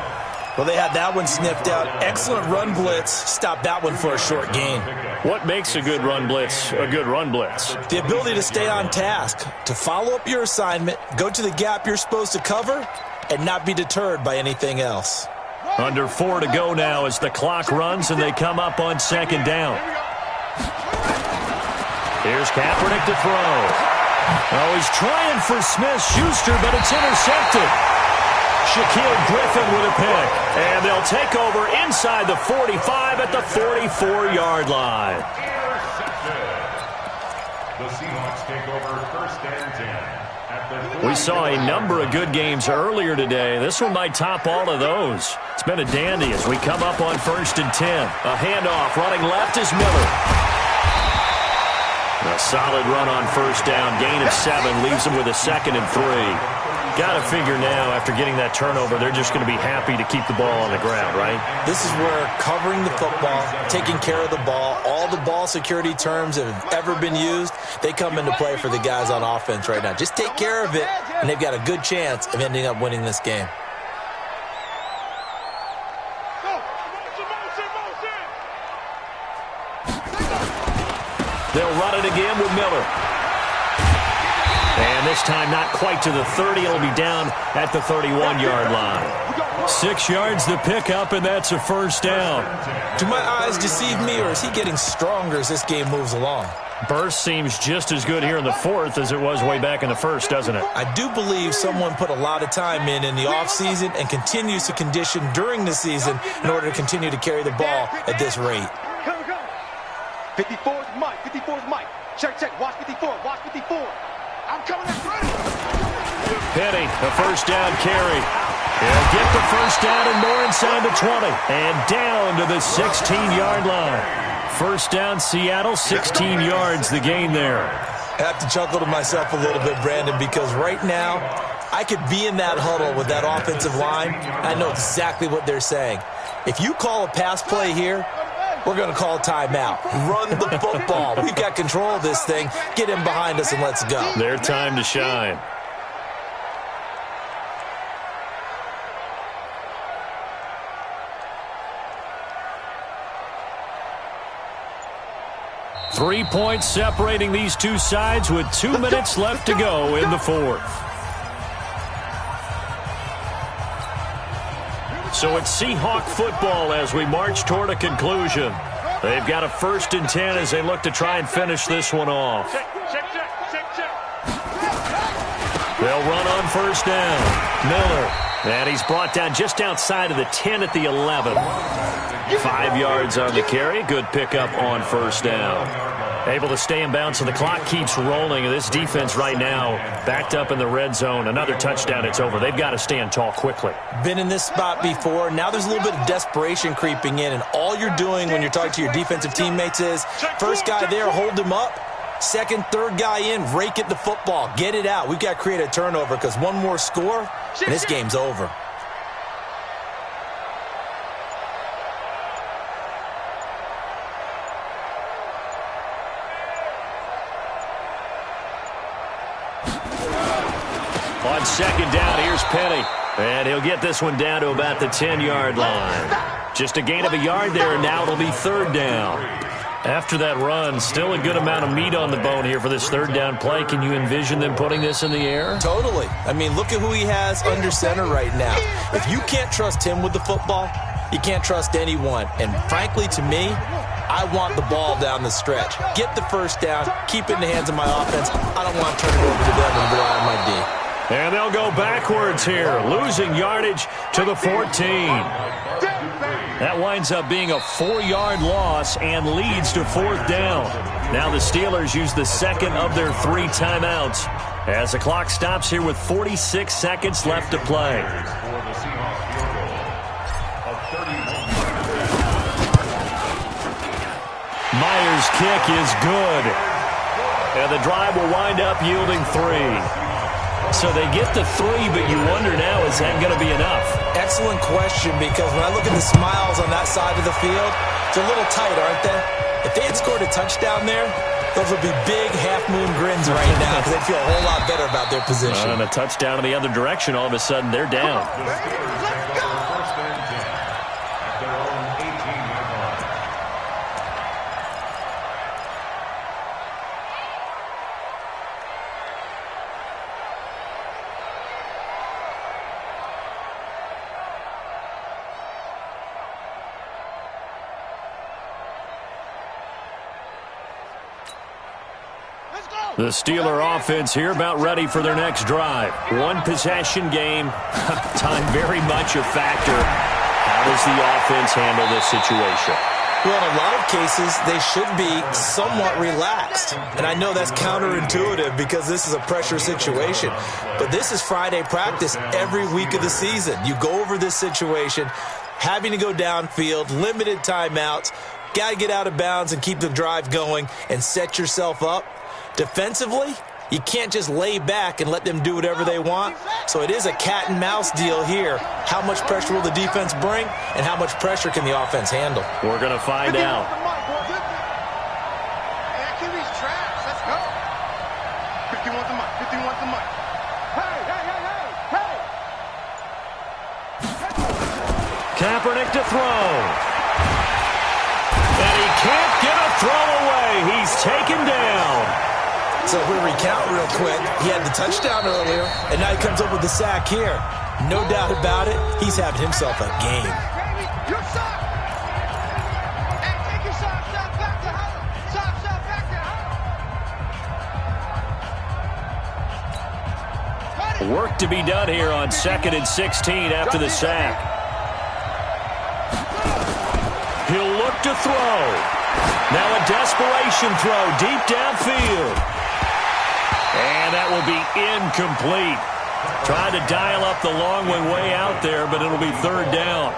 Well, they had that one sniffed out. Excellent run blitz. Stopped that one for a short gain. What makes a good run blitz a good run blitz? The ability to stay on task, to follow up your assignment, go to the gap you're supposed to cover, and not be deterred by anything else. Under 4 to go now as the clock runs and they come up on second down. Here's Kaepernick to throw. Oh, he's trying for Smith-Schuster, but it's intercepted. Shaquille Griffin with a pick. And they'll take over inside the 45 at the 44-yard line. The Seahawks take over 1st and 10. We saw a number of good games earlier today. This one might top all of those. It's been a dandy as we come up on 1st and 10. A handoff running left is Miller. A solid run on first down. Gain of 7 leaves them with a 2nd and 3. Got to figure now, after getting that turnover, they're just going to be happy to keep the ball on the ground, right? This is where covering the football, taking care of the ball, all the ball security terms that have ever been used, they come into play for the guys on offense right now. Just take care of it, and they've got a good chance of ending up winning this game. They'll run it again with Miller. And this time not quite to the 30. It'll be down at the 31-yard line. 6 yards the pickup, and that's a first down. Do my eyes deceive me, or is he getting stronger as this game moves along? Burst seems just as good here in the 4th as it was way back in the 1st, doesn't it? I do believe someone put a lot of time in the offseason and continues to condition during the season in order to continue to carry the ball at this rate. 54 is Mike. 54 is Mike. Check, check. Watch 54. Watch 54. I'm coming in ready. Penny, a first down carry. He'll get the first down and more inside the 20. And down to the 16-yard line. First down, Seattle, 16 yards the gain there. I have to chuckle to myself a little bit, Brandon, because right now I could be in that huddle with that offensive line. I know exactly what they're saying. If you call a pass play here, we're going to call a timeout. Run the football. We've got control of this thing. Get him behind us and let's go. Their time to shine. Three points separating these two sides with 2 minutes left to go in the fourth. So it's Seahawk football as we march toward a conclusion. They've got a 1st and 10 as they look to try and finish this one off. They'll run on 1st down. Miller. And he's brought down just outside of the 10 at the 11. 5 yards on the carry. Good pickup on 1st down. Able to stay in bounds, so the clock keeps rolling. This defense right now backed up in the red zone. Another touchdown, it's over. They've got to stand tall quickly. Been in this spot before. Now there's a little bit of desperation creeping in, and all you're doing when you're talking to your defensive teammates is, first guy there, hold him up. Second, third guy in, rake at the football. Get it out. We've got to create a turnover because one more score, and this game's over. On 2nd down, here's Penny. And he'll get this one down to about the 10-yard line. Just a gain of a yard there, and now it'll be 3rd down. After that run, still a good amount of meat on the bone here for this 3rd down play. Can you envision them putting this in the air? Totally. I mean, look at who he has under center right now. If you can't trust him with the football, you can't trust anyone. And frankly, to me, I want the ball down the stretch. Get the 1st down, keep it in the hands of my offense. I don't want to turn it over to them and rely on my D. And they'll go backwards here, losing yardage to the 14. That winds up being a 4-yard loss and leads to 4th down. Now the Steelers use the 2nd of their 3 timeouts as the clock stops here with 46 seconds left to play. Myers' kick is good. And the drive will wind up yielding 3. So they get the 3, but you wonder now, is that going to be enough? Excellent question, because when I look at the smiles on that side of the field, it's a little tight, aren't they? If they had scored a touchdown there, those would be big half-moon grins right now because they'd feel a whole lot better about their position. And a touchdown in the other direction, all of a sudden they're down. The Steeler offense here about ready for their next drive. 1-possession game. Time very much a factor. How does the offense handle this situation? Well, in a lot of cases, they should be somewhat relaxed. And I know that's counterintuitive because this is a pressure situation. But this is Friday practice every week of the season. You go over this situation, having to go downfield, limited timeouts, got to get out of bounds and keep the drive going and set yourself up. Defensively, you can't just lay back and let them do whatever they want. So it is a cat and mouse deal here. How much pressure will the defense bring, and how much pressure can the offense handle? We're going to find out. Kaepernick to throw. And he can't get a throw away. He's taken down. So if we recount real quick, he had the touchdown earlier, and now he comes up with the sack here. No doubt about it, he's having himself a game. Work to be done here on 2nd and 16 after the sack. He'll look to throw. Now a desperation throw deep downfield. And that will be incomplete. Trying to dial up the long way out there, but it'll be 3rd down.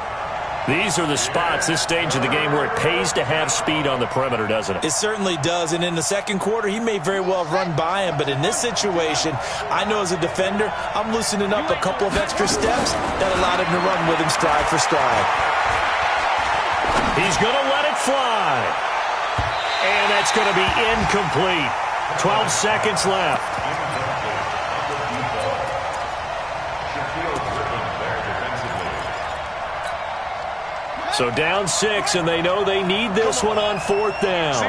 These are the spots, this stage of the game, where it pays to have speed on the perimeter, doesn't it? It certainly does, and in the second quarter, he may very well run by him, but in this situation, I know as a defender, I'm loosening up a couple of extra steps that allowed him to run with him stride for stride. He's going to let it fly. And that's going to be incomplete. 12 seconds left. So down 6, and they know they need this one on 4th down.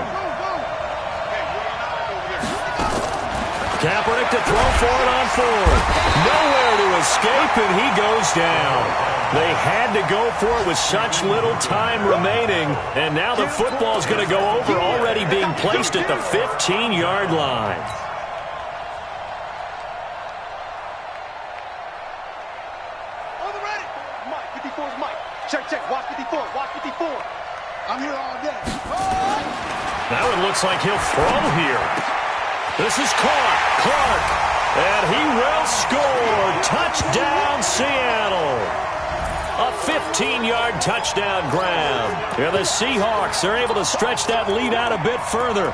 Kaepernick to throw for it on 4th. Nowhere to escape, and he goes down. They had to go for it with such little time remaining, and now the football's going to go over, already being placed at the 15-yard line. On the ready. Mike, 54's Mike. Check, watch 54, watch 54. I'm here all day. Now it looks like he'll throw here. This is Clark, and he will score. Touchdown, Seattle. A 15-yard touchdown grab. Yeah, the Seahawks are able to stretch that lead out a bit further.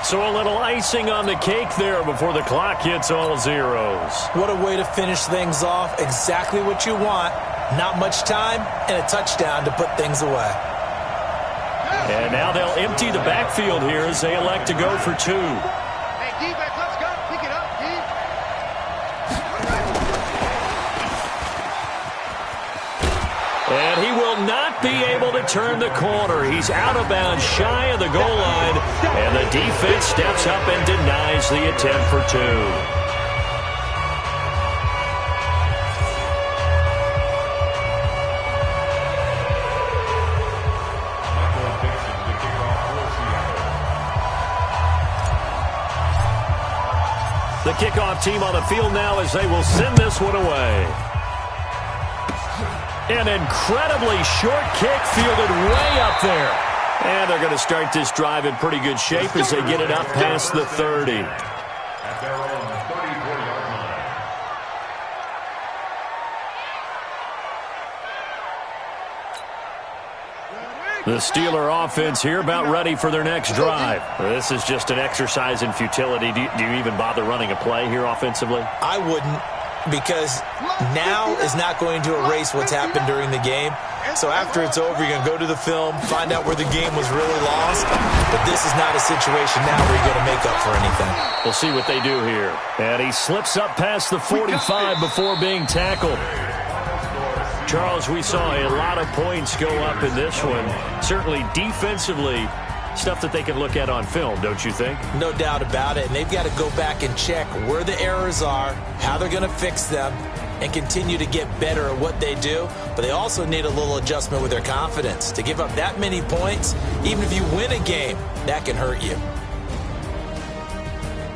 So a little icing on the cake there before the clock hits all zeros. What a way to finish things off. Exactly what you want. Not much time and a touchdown to put things away. And now they'll empty the backfield here as they elect to go for 2. Hey, defense, let's go. Pick it up, D. And he will not be able to turn the corner. He's out of bounds, shy of the goal line, and the defense steps up and denies the attempt for 2. The kickoff team on the field now as they will send this one away. An incredibly short kick fielded way up there. And they're going to start this drive in pretty good shape as they get it up past the 30. At their own 34-yard line. The Steeler offense here about ready for their next drive. This is just an exercise in futility. Do you even bother running a play here offensively? I wouldn't, because now is not going to erase what's happened during the game. So after it's over, you're going to go to the film, find out where the game was really lost. But this is not a situation now where you're going to make up for anything. We'll see what they do here. And he slips up past the 45 before being tackled. Charles, we saw a lot of points go up in this one. Certainly defensively, stuff that they can look at on film, don't you think? No doubt about it. And they've got to go back and check where the errors are, how they're going to fix them, and continue to get better at what they do. But they also need a little adjustment with their confidence. To give up that many points, even if you win a game, that can hurt you.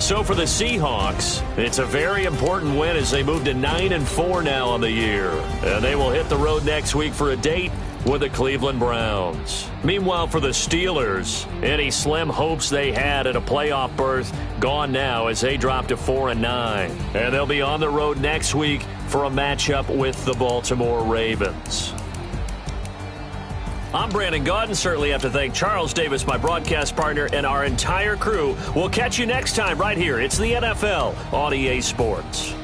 So for the Seahawks, it's a very important win as they move to 9-4 now on the year. And they will hit the road next week for a date with the Cleveland Browns. Meanwhile, for the Steelers, any slim hopes they had at a playoff berth gone now as they drop to 4-9. And they'll be on the road next week for a matchup with the Baltimore Ravens. I'm Brandon Gaudin. Certainly have to thank Charles Davis, my broadcast partner, and our entire crew. We'll catch you next time right here. It's the NFL on EA Sports.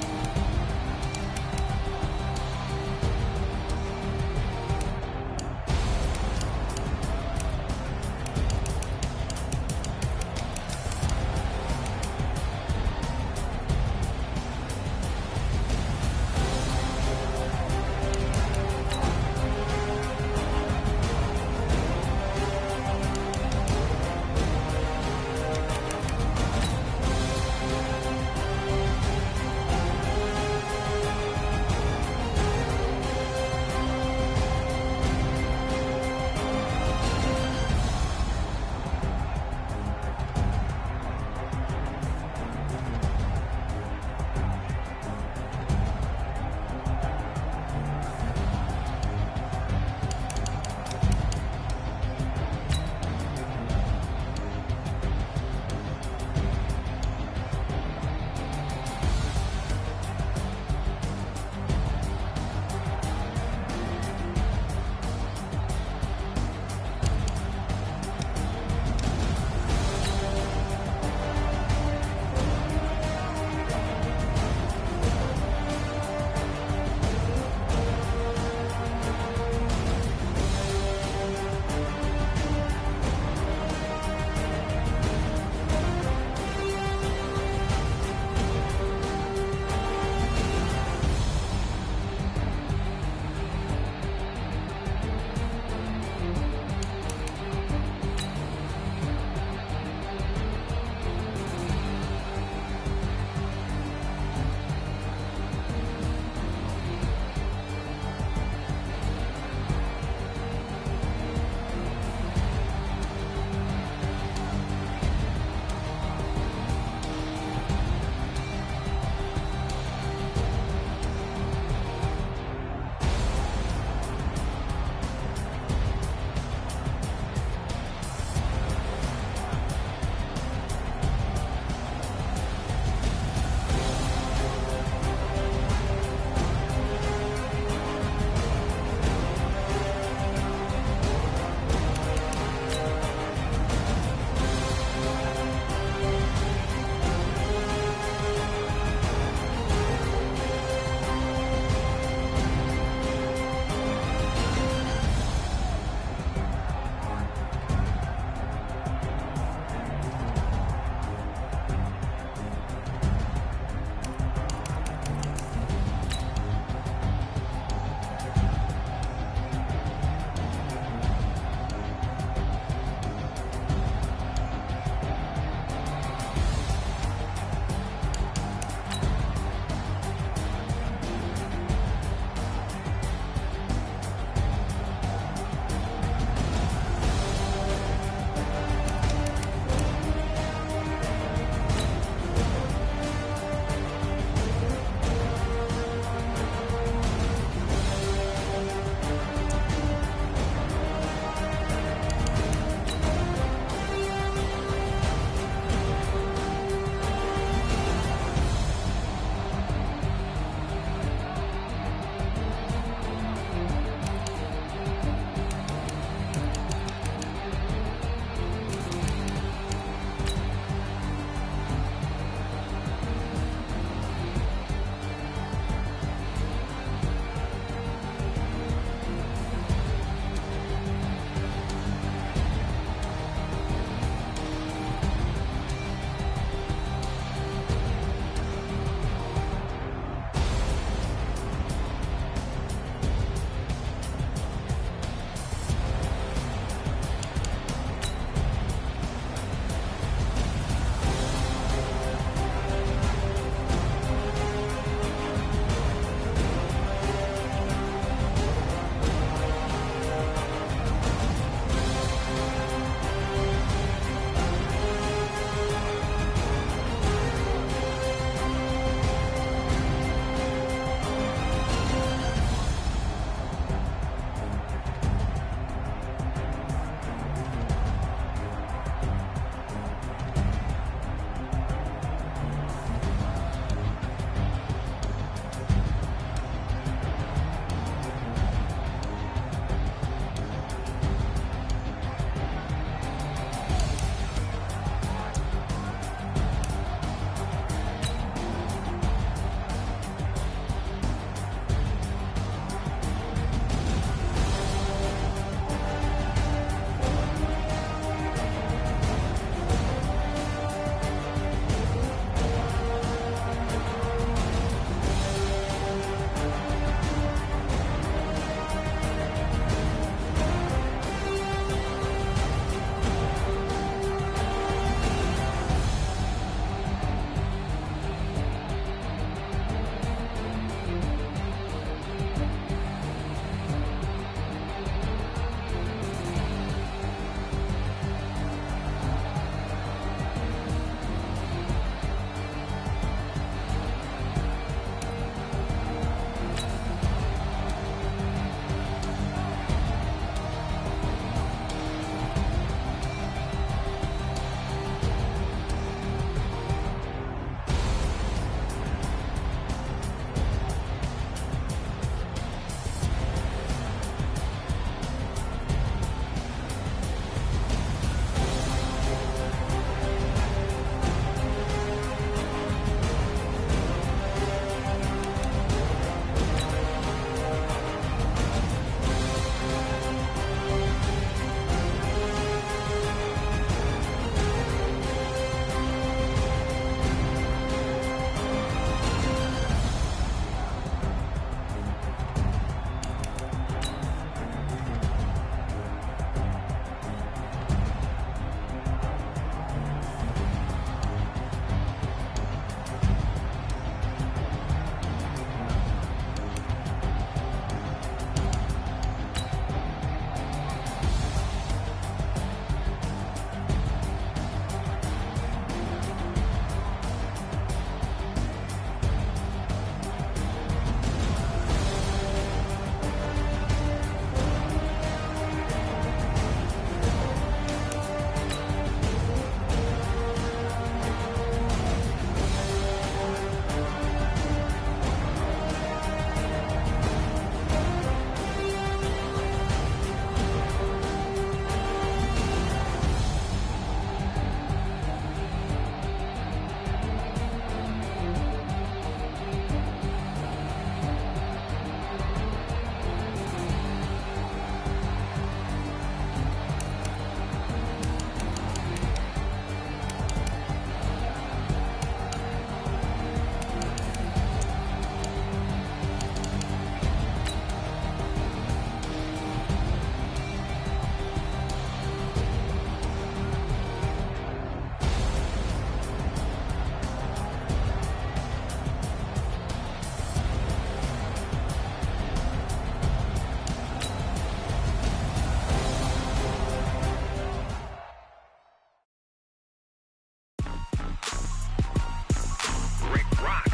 rock.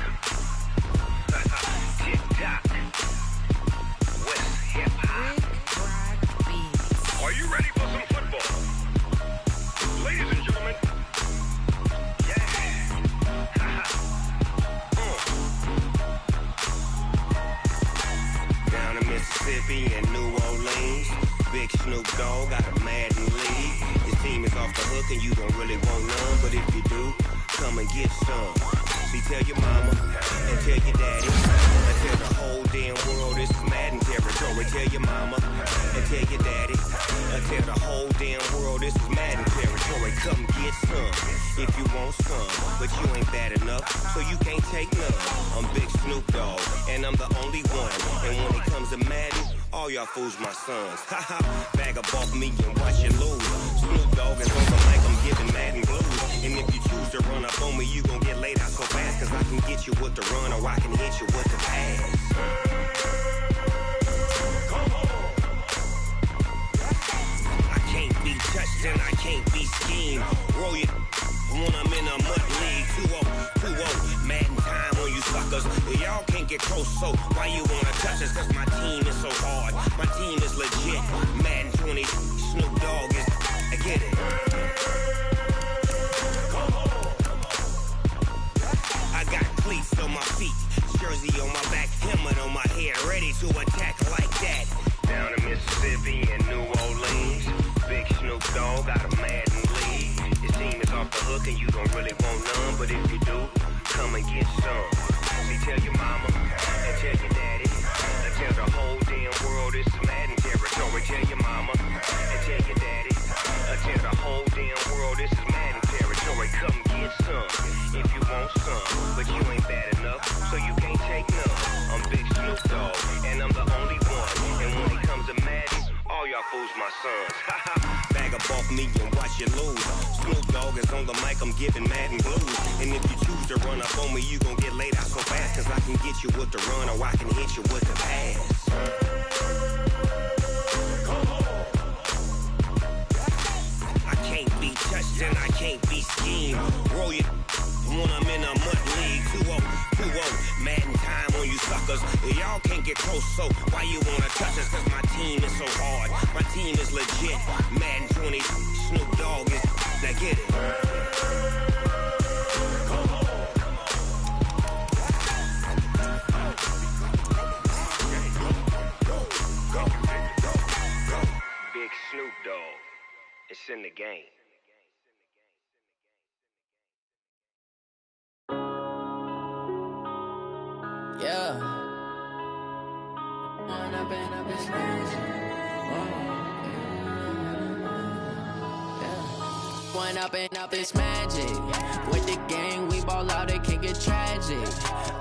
Tick-tock. West hip-hop. Are you ready for some football? Ladies and gentlemen. Yeah. Down in Mississippi and New Orleans, Big Snoop Dogg got a Madden league. His team is off the hook and you don't really want none, but if you do, come and get some. See, tell your mama and tell your daddy and tell the whole damn world this is Madden territory. Tell your mama and tell your daddy and tell the whole damn world this is Madden territory. Come get some if you want some, but you ain't bad enough, so you can't take none. I'm Big Snoop Dogg and I'm the only one, and when it comes to Madden, all y'all fools my sons. Haha, bag up off me and watch you lose. Snoop Dogg is on the mic, I'm giving Madden blues. And if you choose to run up on me, you gon' get laid out so fast, cause I can get you with the run or I can hit you with the pass. Come on. I can't be touched and I can't be schemed. Roll you when I'm in a mud league. 2-0, Madden time on you suckers. Y'all can't get close, so why you wanna touch us? Cause my team is so hard, my team is legit. Madden 20, Snoop Dogg is, I get it. I got cleats on my feet, jersey on my back, helmet on my head, ready to attack like that. Down in Mississippi and New Orleans, Big Snoop Dogg got a Madden league. His team is off the hook and you don't really want none, but if you do, come and get some. See, tell your mama and tell your daddy and tell the whole damn world this is Madden territory. Tell your mama and tell your daddy and tell the whole damn world this is Madden territory. Come get some if you want some, but you ain't bad enough, so you can't take none. I'm Big Snoop Dogg and I'm the only one, and when it comes to Madden, all y'all fools my sons. Bag up off me and watch you lose. Snoop Dogg is on the mic, I'm giving Madden blues. And if you choose to run up on me, you gon' get laid out so fast, cause I can get you with the run or I can hit you with the pass. Come on. I can't be touched and I can't be schemed. Roll you when I'm in a mud league. 2-0, Madden time on you suckers. Y'all can't get close, so why you wanna touch us? Cause my team is so hard, my team is legit. Madden 20, Snoop Dogg is, now get it. Come on. Go. Big Snoop Dogg, it's in the game. Yeah. One up and up, it's magic. With the gang, we ball out, it can get tragic.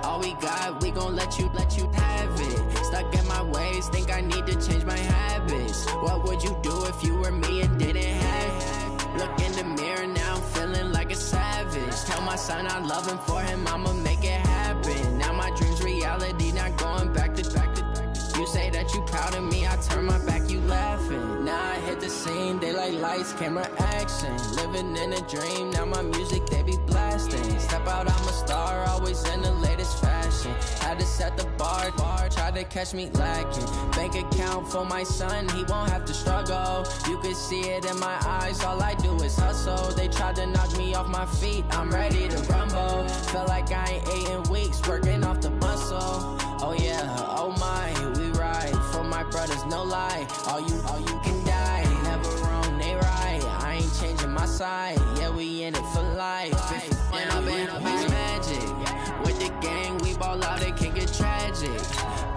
All we got, we gon' let you have it. Stuck in my ways, think I need to change my habits. What would you do if you were me and didn't have it? Look in the mirror now, I'm feeling like a savage. Tell my son I love him, for him I'ma make it happen. Now my dream's reality, not going back to. You say that you proud of me, I turn my back, you laughing. Now I hit the scene, they like lights, camera, action. Living in a dream, now my music, they be blasting. Step out, I'm a star, always in the latest fashion. Had to set the bar, try to catch me lacking. Bank account for my son, he won't have to struggle. You can see it in my eyes, all I do is hustle. They tried to knock me off my feet, I'm ready to rumble. Felt like I ain't ate in weeks, working off the muscle. Oh yeah, oh my, we ride for my brothers, no lie. All you can die, never wrong, they right. I ain't changing my side, yeah, we in it for life. When up and up, it's magic. With the gang, we ball out, it can get tragic.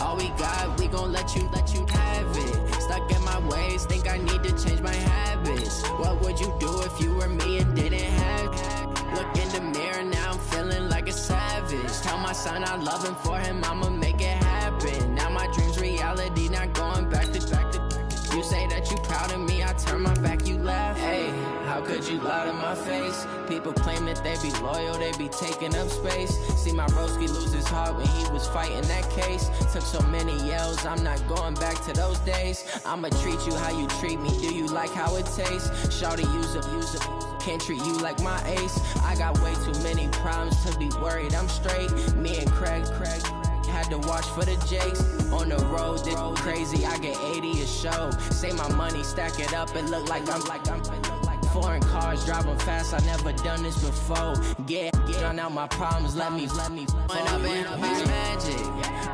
All we got, we gon' let you have it. Stuck in my ways, think I need to change my habits. What would you do if you were me and didn't have it? Look in the mirror, now I'm feeling like a savage. Tell my son I love him, for him I'ma make it happen. Now my dream's reality, not going back to. You say that you proud of me, I turn my back, you laugh. Hey, how could you blood in my face. People claim that they be loyal, they be taking up space. See my broski lose his heart when he was fighting that case. Took so many yells, I'm not going back to those days. I'ma treat you how you treat me, do you like how it tastes? Shawty use up, can't treat you like my ace. I got way too many problems to be worried, I'm straight. Me and Craig had to watch for the Jakes. On the road, this crazy, I get 80 a show. Say my money, stack it up, it look like I'm foreign cars, driving fast, I never done this before. Get drown out my problems, let me When I've been magic.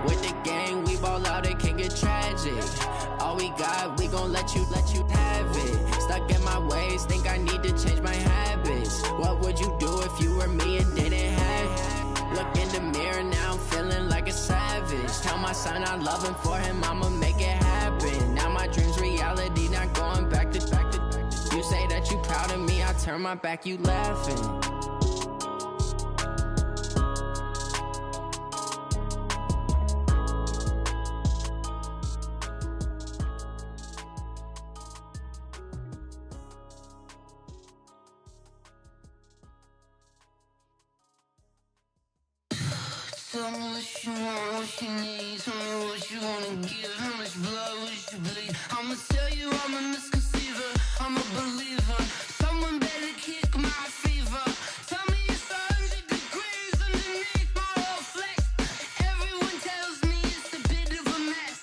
With the gang, we ball out, it can get tragic. All we got, we gon' let you have it. Stuck in my ways, think I need to change my habits. What would you do if you were me and didn't have it? Look in the mirror, now I'm feeling like a savage. Tell my son I love him, for him I'ma make it happen. Now my dream's reality, not going back to. You say that you proud of me, I turn my back, you laughing. Tell me what you want, what you need. Tell me what you wanna give. How much blood would you bleed? I'ma tell you I'm a misconceiver. I'm a believer. Someone better kick my fever. Tell me it's 100 degrees underneath my whole flesh. Everyone tells me it's a bit of a mess.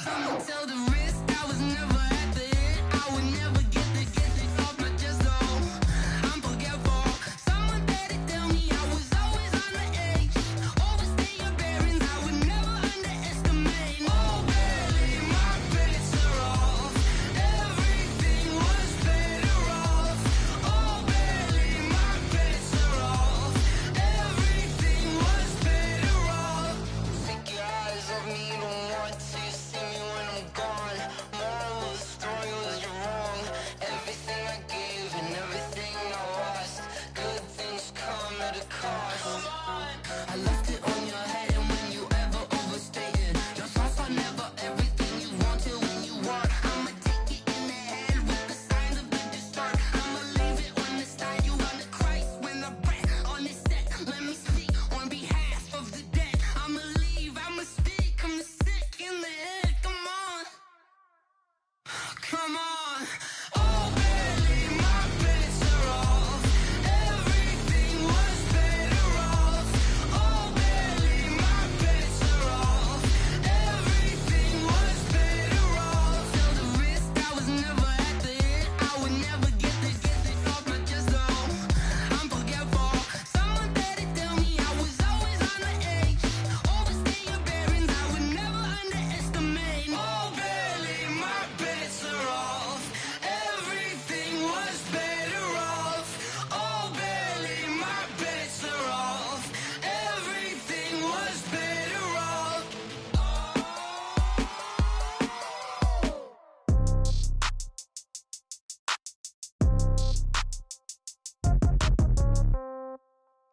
I'ma tell the risk I was never at the end. I would never get the off my chest. Oh, I'm forgetful. Someone better tell me I was always on the edge. Overstay your bearings, I would never underestimate. Oh, barely, my bets are off. Everything was better off. Oh, barely, my bets are off. Everything was better off. Take your eyes off me, you don't want to see me when I'm gone. Moral of the story was you're wrong. Everything I gave and everything I lost. Good things come at a cost. I left it on your head, and when you ever overstay it, your thoughts are never everything you want till when you want. I'ma take it in the head with the signs of the distort. I'ma leave it on the side. You on the Christ when the breath on this set. Let me speak on behalf of the dead. I'ma leave, I'ma speak. I'm the sick in the head. Come on, come on. Oh, barely, my bets are off. Everything was better off. Oh, barely, my bets are off. Everything was better off. Tell the risk I was never at the end. I would never get this off my chest. Oh, I'm forgetful. Someone better tell me I was always on the edge. Overstay your bearings, I would never underestimate. Oh, barely, my bets are off. Everything was better off. Oh, barely, my bets are off. Everything was better off.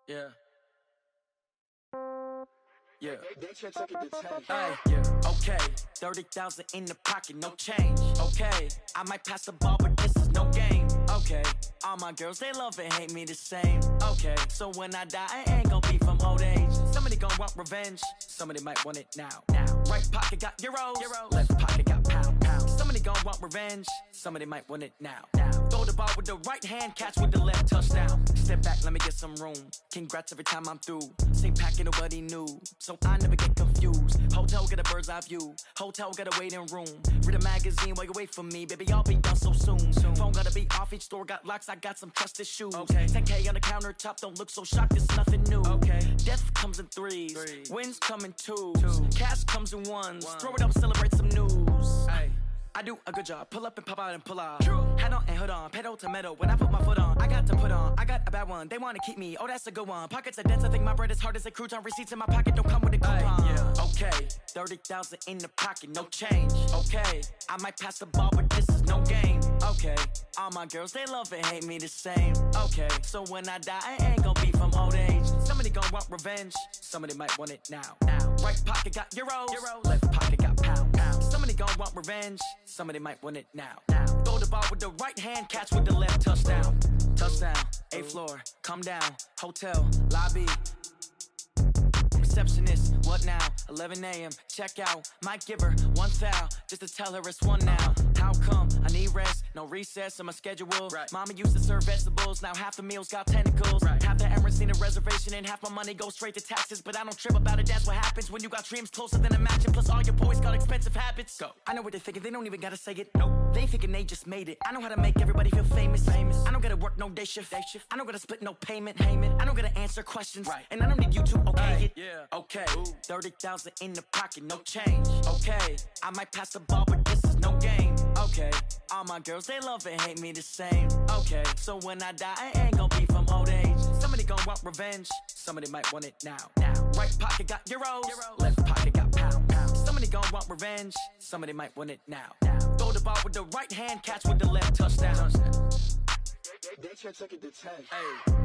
Yeah. Yeah. Hey, yeah. Okay. 30,000 in the pocket, no change. Okay. I might pass the ball, but this is no game. Okay. All my girls, they love and hate me the same. Okay. So when I die, I ain't gon' be from old age. Somebody gon' want revenge. Somebody might want it now. Right pocket got euros. Left pocket got pounds. Somebody gon' want revenge. Somebody might want it now. Throw the ball with the right hand, catch with the left, touchdown. Step back, let me get some room. Congrats every time I'm through. Same packet, nobody new. So I never get confused. Hotel get a bird's eye view. Hotel get a waiting room. Read a magazine while you wait for me. Baby, I'll be done so soon. Phone gotta be off, each store got locks. I got some trusted shoes. Okay. 10K on the countertop, don't look so shocked, it's nothing new. Okay. Death comes in threes. Wins come in twos. Cash comes in ones. Throw it up, celebrate some news. Hey. I do a good job, pull up and pop out and pull out. Hat on and hood on, pedal to metal. When I put my foot on, I got to put on. I got a bad one, they wanna keep me. Oh, that's a good one. Pockets are dense, I think my bread is hard as a crouton. Receipts in my pocket don't come with a coupon. Yeah. Okay, 30,000 in the pocket, no change. Okay, I might pass the ball, but this is no game. Okay, all my girls, they love and hate me the same. Okay, so when I die, I ain't gon' be from old age. Somebody gon' want revenge, somebody might want it now. Right pocket got euros. Left pocket got pounds. Somebody gon' want revenge, somebody might want it now. Throw the ball with the right hand, catch with the left, touchdown. Touchdown, 8th floor, come down, hotel, lobby. Receptionist, what now? 11 a.m., check out. Might give her one foul, just to tell her it's one now. How come? I need rest, no recess in my schedule. Right. Mama used to serve vegetables, now half the meals got tentacles. Right. Half the Emirates need a reservation and half my money goes straight to taxes. But I don't trip about it, that's what happens when you got dreams closer than a matching. Plus all your boys got expensive habits. Go. I know what they're thinking, they don't even gotta say it. Nope. They thinking they just made it. I know how to make everybody feel famous. I don't gotta work no day shift. I don't gotta split no payment. I don't gotta answer questions. Right. And I don't need you to okay it. Yeah. Okay, 30,000 in the pocket, no change. Okay, I might pass the ball, but this is no game. Okay, all my girls, they love and hate me the same. Okay, so when I die, I ain't gonna be from old age. Somebody gon' want revenge, somebody might want it now. Right pocket got euros, left pocket got pounds. Somebody gon' want revenge, somebody might want it now. Throw the ball with the right hand, catch with the left, touchdown. They can't take it to 10. Hey.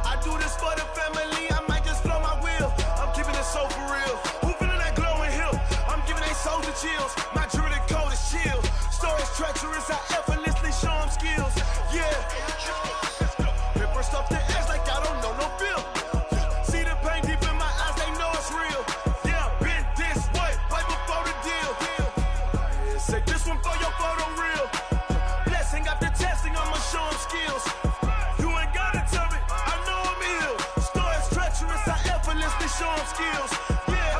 I do this for the family, I might just blow my wheel. I'm keeping it so for real. Who feeling that glowing hill? I'm giving they souls the chills. My jewelry code is chill. Stories treacherous, I effortlessly show them skills. Yeah. Paper stuff the edge like I don't know no feel. See the pain deep in my eyes, they know it's real. Yeah, been this way, right before the deal. Say this one for your photo real. Blessing after testing, I'ma show them skills. Show them skills. Yeah,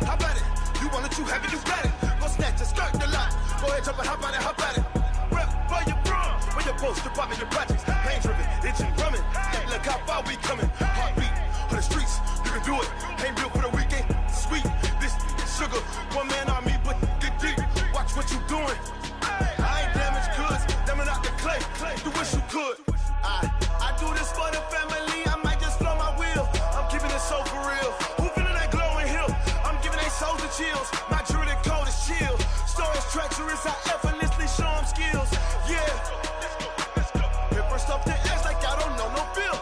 how about it? You want it, you have it, you got it. Go snatch it, skirt the lot. Go ahead, jump it, hop on it. Rep for your brum. Where your post, department, your projects. Pain driven, itching, drumming. Hey, look how far we coming. Heartbeat on the streets, you can do it. Ain't built for the weekend. Sweet, this sugar. One man army, but get deep. Watch what you doing. I ain't damaged goods, damn out the clay. You wish you could. I do this for the family. I might just blow my wheel. I'm keeping it so for real. Who feeling that glowing hill? I'm giving they souls the chills. My jewelry code is chill. Stories treacherous, I effortlessly show them skills. Yeah. Paper stuff the edge like I don't know no feel.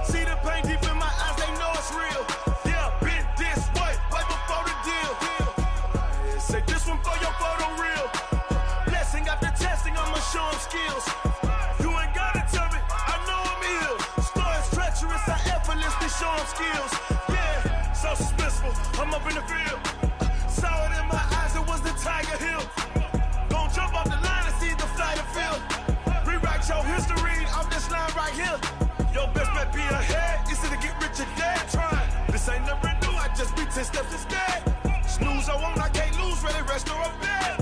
See the pain deep in my eyes, they know it's real. Yeah, been this way, right before the deal. Say this one for your photo real. Blessing after testing, I'ma show them skills. You ain't gotta tell me, I know I'm ill. Stories treacherous, I effortlessly show them skills. Yeah, so suspenseful, I'm up in the field. Saw it in my eyes, it was the Tiger Hill. Gon' jump off the line and see the flight of field. Rewrite your history off this line right here. Your best bet be ahead, easy to get rich or dead. Trying, this ain't never new, I just be 10 steps instead. Snooze I won't, I can't lose, ready, rest or a bed.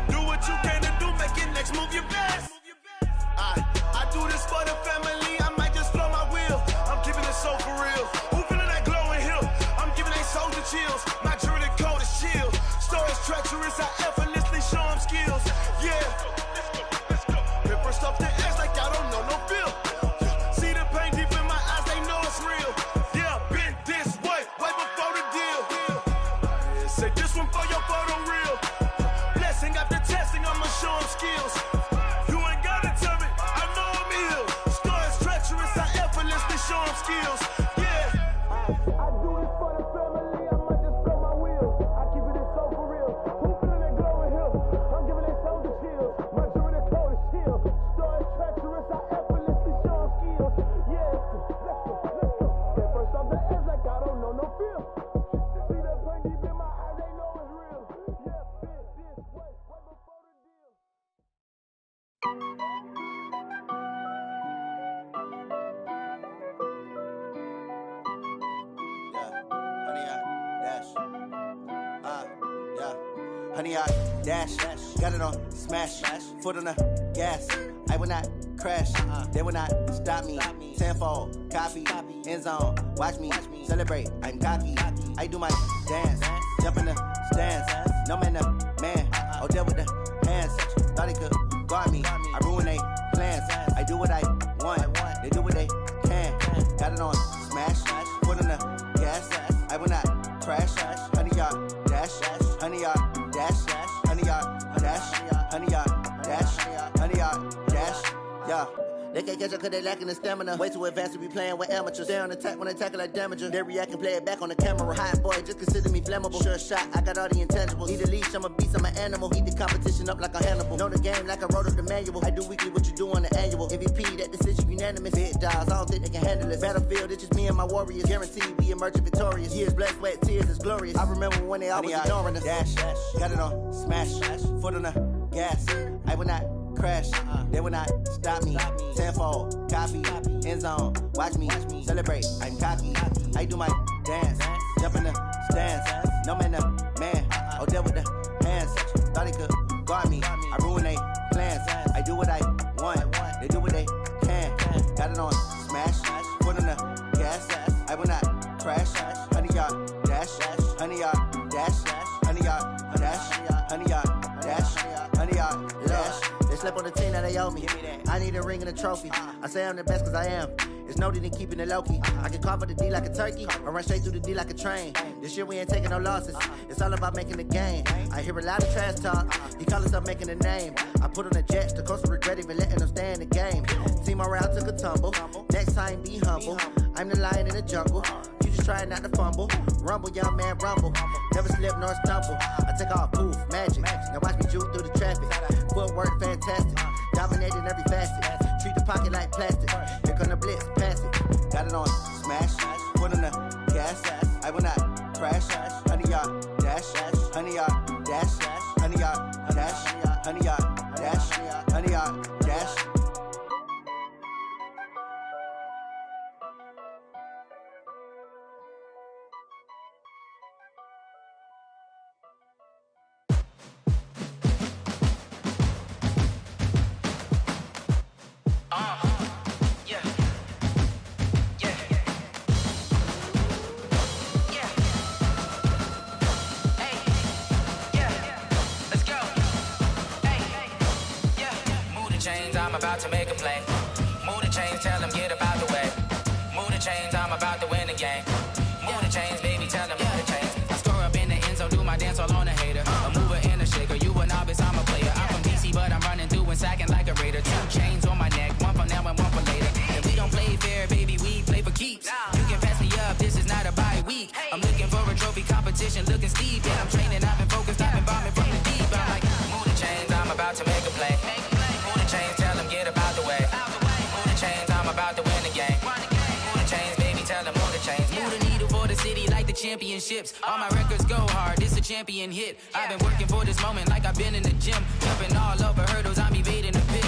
Do what you can to do, make it next move your best. I do this for the family, I might just blow my wheel. I'm keeping it so for real. Who feeling that glowing hill? I'm giving they souls the chills. My jewelry code is chill. Stories treacherous, I effortlessly show them skills. Yeah. Paper stuff the edge like I don't know no feel. See the pain deep in my eyes, they know it's real. Yeah, been this way, right before the deal. Say this one for your photo real. Blessing after testing, I'ma show them skills. You ain't gotta tell me, I know I'm ill. Stories treacherous, I effortlessly show them skills. Yeah. I do this for the family, I might just blow my wheel. I keep it so for real. Who feeling that glowing hill? I'm giving they souls the chills. My jewelry code is chill. Stories treacherous, I effortlessly show them skills. Yeah, let's go. That first off the edge like I don't know no feel. See that pain deep in my eyes, they know it's real. Yeah, been this way, right before the deal. Honey, I dash, got it on smash, foot on the gas. I will not crash, they will not stop me. Tenfold, copy, end zone, watch me celebrate. I'm cocky, I do my dance, jump in the stands. No man, the man, oh, there with the hands. Thought he could guard me, I ruin they plans. I do what I want, they do what they can. Got it on smash, foot on the gas. I will not crash, honey, y'all dash, honey, y'all dash, honey, y'all dash, honey, y'all They can't catch up cause they lacking the stamina. Way too advanced to be playing with amateurs. Stay on attack when they tackle like damager. They react and play it back on the camera. Hot boy, just consider me flammable. Sure shot, I got all the intangibles. Need a leash, I'm a beast, I'm an animal. Eat the competition up like a Hannibal. Know the game like I wrote up the manual. I do weekly what you do on the annual. MVP, that decision unanimous. Big dogs, I don't think they can handle it. Battlefield, it's just me and my warriors. Guaranteed we emerge victorious. Years, blood, sweat, tears, it's glorious. I remember when they always ignoring us. Dash, got it on, smash, foot on the gas. I will not crash, they will not stop me. Tenfold, copy, end zone, watch me celebrate. I'm cocky, I do my dance, jump in the stands. No man, man, oh there with the hands. Thought he could guard me, I ruin they plans. I do what I want, they do what they can. Got it on smash, foot on the gas. I will not crash, 100-yard dash, 100-yard dash, 100-yard dash, 100-yard dash, 100-yard dash. They slept on the team that they owe me. I need a ring and a trophy. I say I'm the best cause I am. It's noted in keeping it low-key. I can carve up the D like a turkey or run straight through the D like a train. This year we ain't taking no losses. It's all about making the game. I hear a lot of trash talk. He call himself making a name. I put on the Jets. The coach will regret even letting them stay in the game. Team morale took a tumble. Next time be humble. I'm the lion in the jungle. You just trying not to fumble. Rumble, young man, rumble. Never slip nor stumble. I take off, poof, magic. Now watch me juke through the traffic. Footwork fantastic. Dominating every facet. Treat the pocket like plastic. Here come the blitz, pass it. Got it on smash. Foot on the gas. I will not crash. 100-yard dash. 100-yard dash. 100-yard dash. 100-yard dash. 100-yard dash. I'm about to make a play. Move the chains, tell them get up out the way. Move the chains, I'm about to win the game. Move the chains, baby, tell them move the chains. I score up in the end zone, do my dance all on a hater. A mover and a shaker, you a novice, I'm a player. I'm from DC, but I'm running through and sacking like a raider. 2 chains on my neck, one for now and one for later. And we don't play fair, baby, we play for keeps. You can pass me up, this is not a bye week. I'm looking for a trophy competition, looking steep. And I'm training, I've been focused, I've been bombing from the deep. I'm like, move the chains, I'm about to make a play. Move the chains, tell them get up out the way. Move the chains, I'm about to win the game. Move the chains, baby, tell them move the chains. Move the needle for the city like the championships. All my records go hard, this a champion hit. I've been working for this moment like I've been in the gym. Jumping all over hurdles, I'm evading the pit.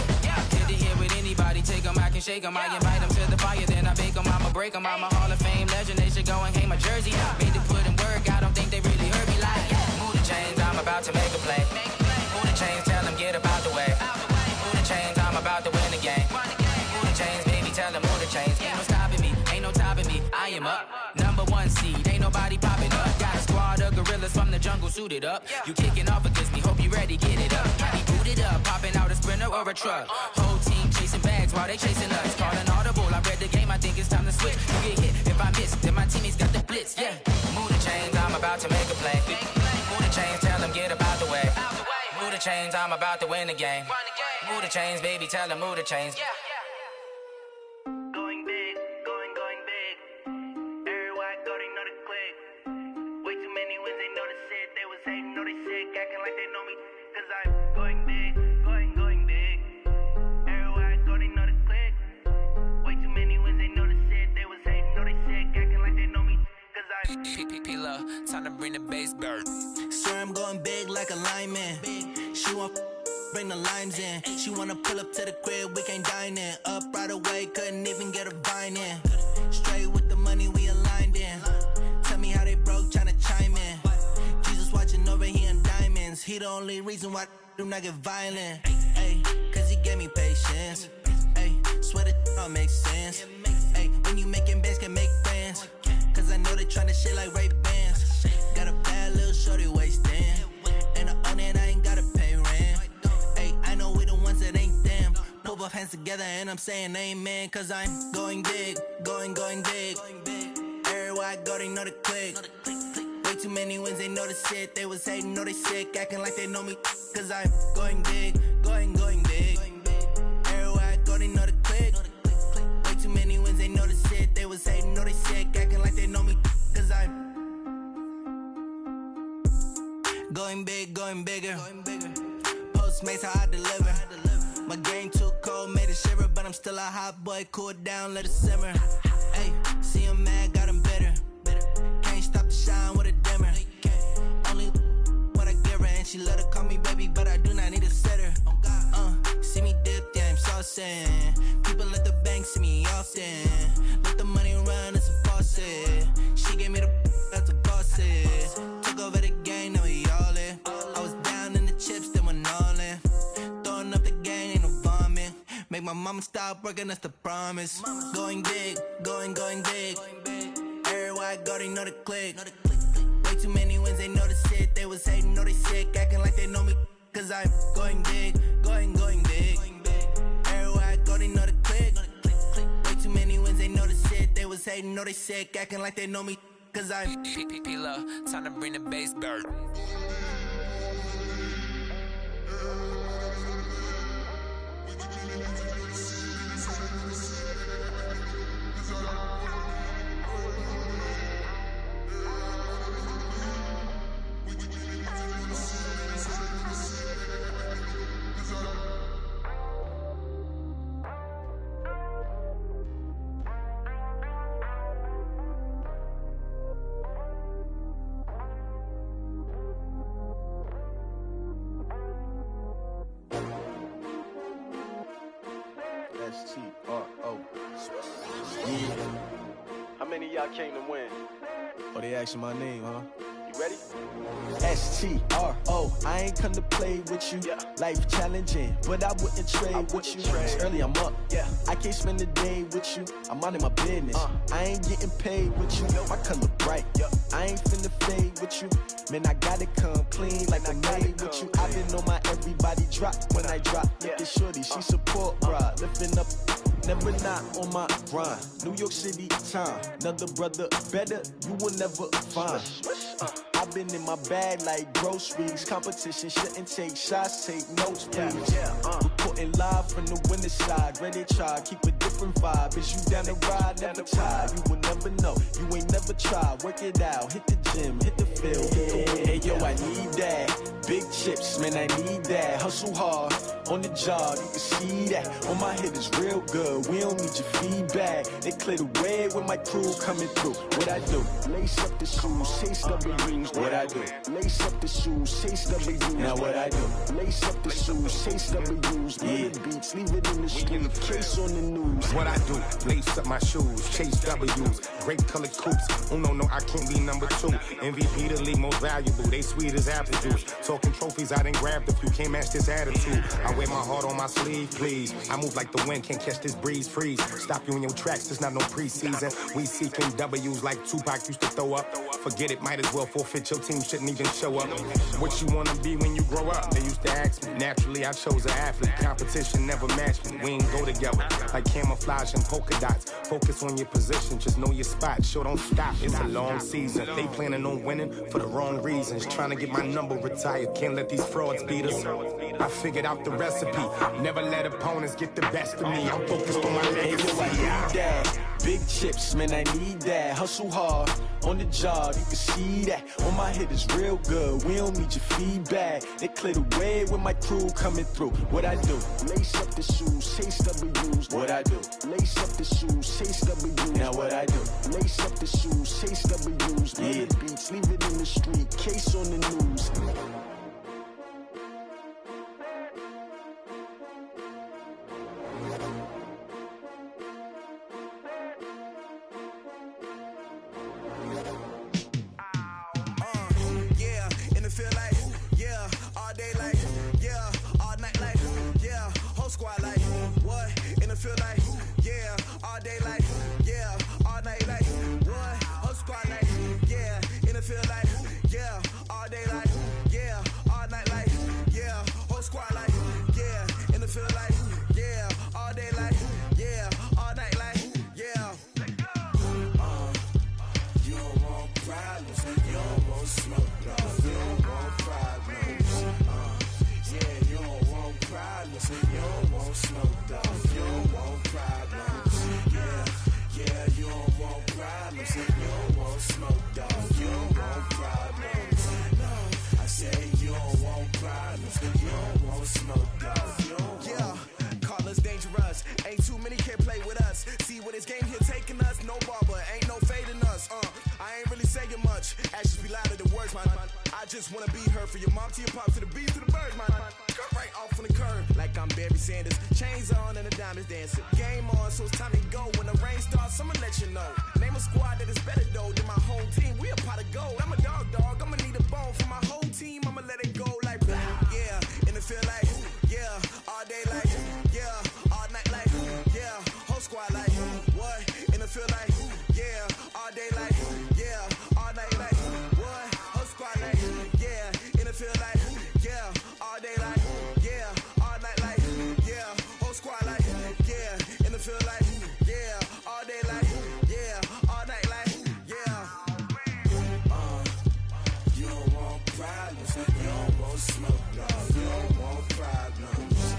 Hit it here with anybody, take them, I can shake them. I invite them to the fire, then I bake them, I'ma break them. I'm a Hall of Fame legend, they should go and hang my jersey. Made to put in work, I don't think they really heard me like. Move the chains, I'm about to make a play. Move the chains, tell them get up out the way. Move the chains, I'm about to win the game. Move the chains, baby, tell them move the chains. Ain't no stopping me, ain't no topping me. I am up, #1 seed, ain't nobody popping up. Got a squad of gorillas from the jungle suited up. You kicking off against me, hope you ready, get it up. I be booted up, popping out a sprinter or a truck. Whole team chasing bags while they chasing us. Call an audible, I read the game, I think it's time to switch. You get hit, if I miss, then my teammates got the blitz, yeah. Move the chains, I'm about to make a play. Move the chains, tell them get up out the way. Move the chains, I'm about to win the game. Move the chains, baby, tell them move the chains. Going big, going big. Everywhere I go, they know the click. Way too many wins, they know the shit. They was hating, know they sick, acting like they know me. Cause I'm going big, going big. Everywhere I go, they know the click. Way too many wins, they know the shit. They was hating, know they sick, acting like they know me. Cause I'm P-Love, time to bring the bass back. Swear I'm going big like a lineman. She want bring the limes in. She wanna pull up to the crib, we can't dine in. Up right away, couldn't even get a vine in. Straight with the money we aligned in. Tell me how they broke, tryna chime in. Jesus watching over here in diamonds. He the only reason why do not get violent. Ay, cause he gave me patience. Ay, swear that all makes sense. Ay, when you making bands can make friends. Cause I know they tryna shit like Ray Bans. Got a bad little shorty wasting. And I own it, I ain't gotta pay rent. Ay, I know we the ones that ain't them. Put both hands together and I'm saying amen. Cause I'm going big, going big. Everywhere I go, they know the click. Way too many wins, they know the shit. They was hating, know they sick, acting like they know me. Cause I'm going big, going big. Everywhere I go, they know the click. going bigger. Postmates, how I deliver. My game too cold, made it shiver, but I'm still a hot boy. Cool it down, let it simmer. Hey, see him mad, got him bitter. Can't stop the shine with a dimmer. Only what I give her, and she let her call me baby, but I do not need a sitter. See me dip, yeah, I'm saucing. People at the bank see me often. Let the money run, it's a faucet. She gave me the that's a boss it. Took over the game, now we all in. I was down in the chips, then went all in. Throwing up the game, ain't no vomit. Make my mama stop working, that's the promise. Going big, going big. Everywhere I go, they know the click. Way too many wins, they know the shit. They was hating, know they sick, acting like they know me. Cause I'm going big, going big. Everywhere I go, they know the click. Way too many wins, they know the shit. They was hating, know they sick, acting like they know me. Cause I'm P-P-P-Love, time to bring the bass back. S-T-R-O. How many of y'all came to win? Oh, they asking my name, huh? You ready? S-T-R-O. I ain't come to play with you. Yeah. Life challenging, but I wouldn't trade with you. It's early, I'm up. Yeah. I can't spend the day with you. I'm minding my business. I ain't getting paid with you. My color bright. I ain't finna fade with you. Man, I gotta come clean like I'm made with you. I been on my everybody drop when I drop. Look at shorty, she support rod. Lifting up, never not on my grind. New York City time. Another brother better, you will never find. I've been in my bag like groceries. Competition shouldn't take shots, take notes, please. Reporting live from the winter side. Ready to try, keep a different vibe. Is you down the ride, never tired. You will never know, you ain't never tried. Work it out, hit the gym, hit the field. Hey yo, I need that. Big chips, man, I need that. Hustle hard, on the job, you can see that. On my head is real good, we don't need your feedback. They clear the way with my crew coming through. What I do? Lace up the shoes, chase W's. What I do? Lace up the shoes, chase W's. Now what I do? Lace up the shoes, chase W's. Yeah. The beats, leave it in the street, case on the news. What I do? Lace up my shoes, chase W's. Grape colored coops. Oh no, I can't be number 2. MVP the league most valuable. They sweet as apple juice. Talking trophies, I didn't grab the few. Can't match this attitude. I wear my heart on my sleeve, please. I move like the wind, can't catch this breeze, freeze. Stop you in your tracks, there's not no preseason. We seeking W's like Tupac used to throw up. Forget it, might as well forfeit. Your team shouldn't even show up. What you wanna be when you grow up? They used to ask me. Naturally, I chose an athlete. Competition never matched me. We ain't go together like camouflage and polka dots. Focus on your position, just know your spot. Show don't stop, it's a long season. They planning on winning for the wrong reasons. Trying to get my number retired. Can't let these frauds beat us. I figured out the recipe. Never let opponents get the best of me. I'm focused on my legacy. I need that. Big chips, man, I need that. Hustle hard, on the job, you can see that. On my head is real good, we don't need your feedback. They clear the way with my crew coming through. What I do? Lace up the shoes, chase W's. What I do? Lace up the shoes, chase W's. Now what I do? Lace up the shoes, chase W's. Yeah. The beats, leave it in the street, case on the news. Squad like, what? In the field like, yeah, all day like, yeah, all night like, what? Whole squad like, yeah, in the field like, yeah, all day like, yeah, all night like, yeah, whole squad like, yeah, in the field like, yeah, all day like, yeah, all night like, yeah. You don't want problems, you don't want smoke, though. You don't want problems, yeah, you don't want problems, you don't want smoke, though. You don't want problems, yeah, you don't want problems, you don't want smoke, though. You don't want problems, no. I say you don't want problems, you don't want smoke, dog. Yeah, call us dangerous. Ain't too many can play with us. See where this game here taking us. No barber, ain't no fading us. I ain't really saying much. Actions be louder than words, man. I just wanna be heard from your mom to your pop to the beat to the birds, man. Cut right off on the curb like I'm Barry Sanders. Chains on and the diamonds dancing. Game on, so it's time to go. When the rain starts, I'ma let you know. Name a squad that is better though than my home team. We a pot of gold. I'm a dog. I'ma need a bone for my whole team. I'ma let it go like blah. Yeah, and it feel like yeah, all day like yeah, all night like yeah, whole squad like what? And it feel like yeah, all day like yeah, all night like what? Whole squad like yeah, and it feel like yeah, all day like yeah, all night like yeah, whole squad like yeah, and it feel like yeah, all day like yeah, all night like yeah. You don't want problems, you don't want smoke, dog. You don't want problems.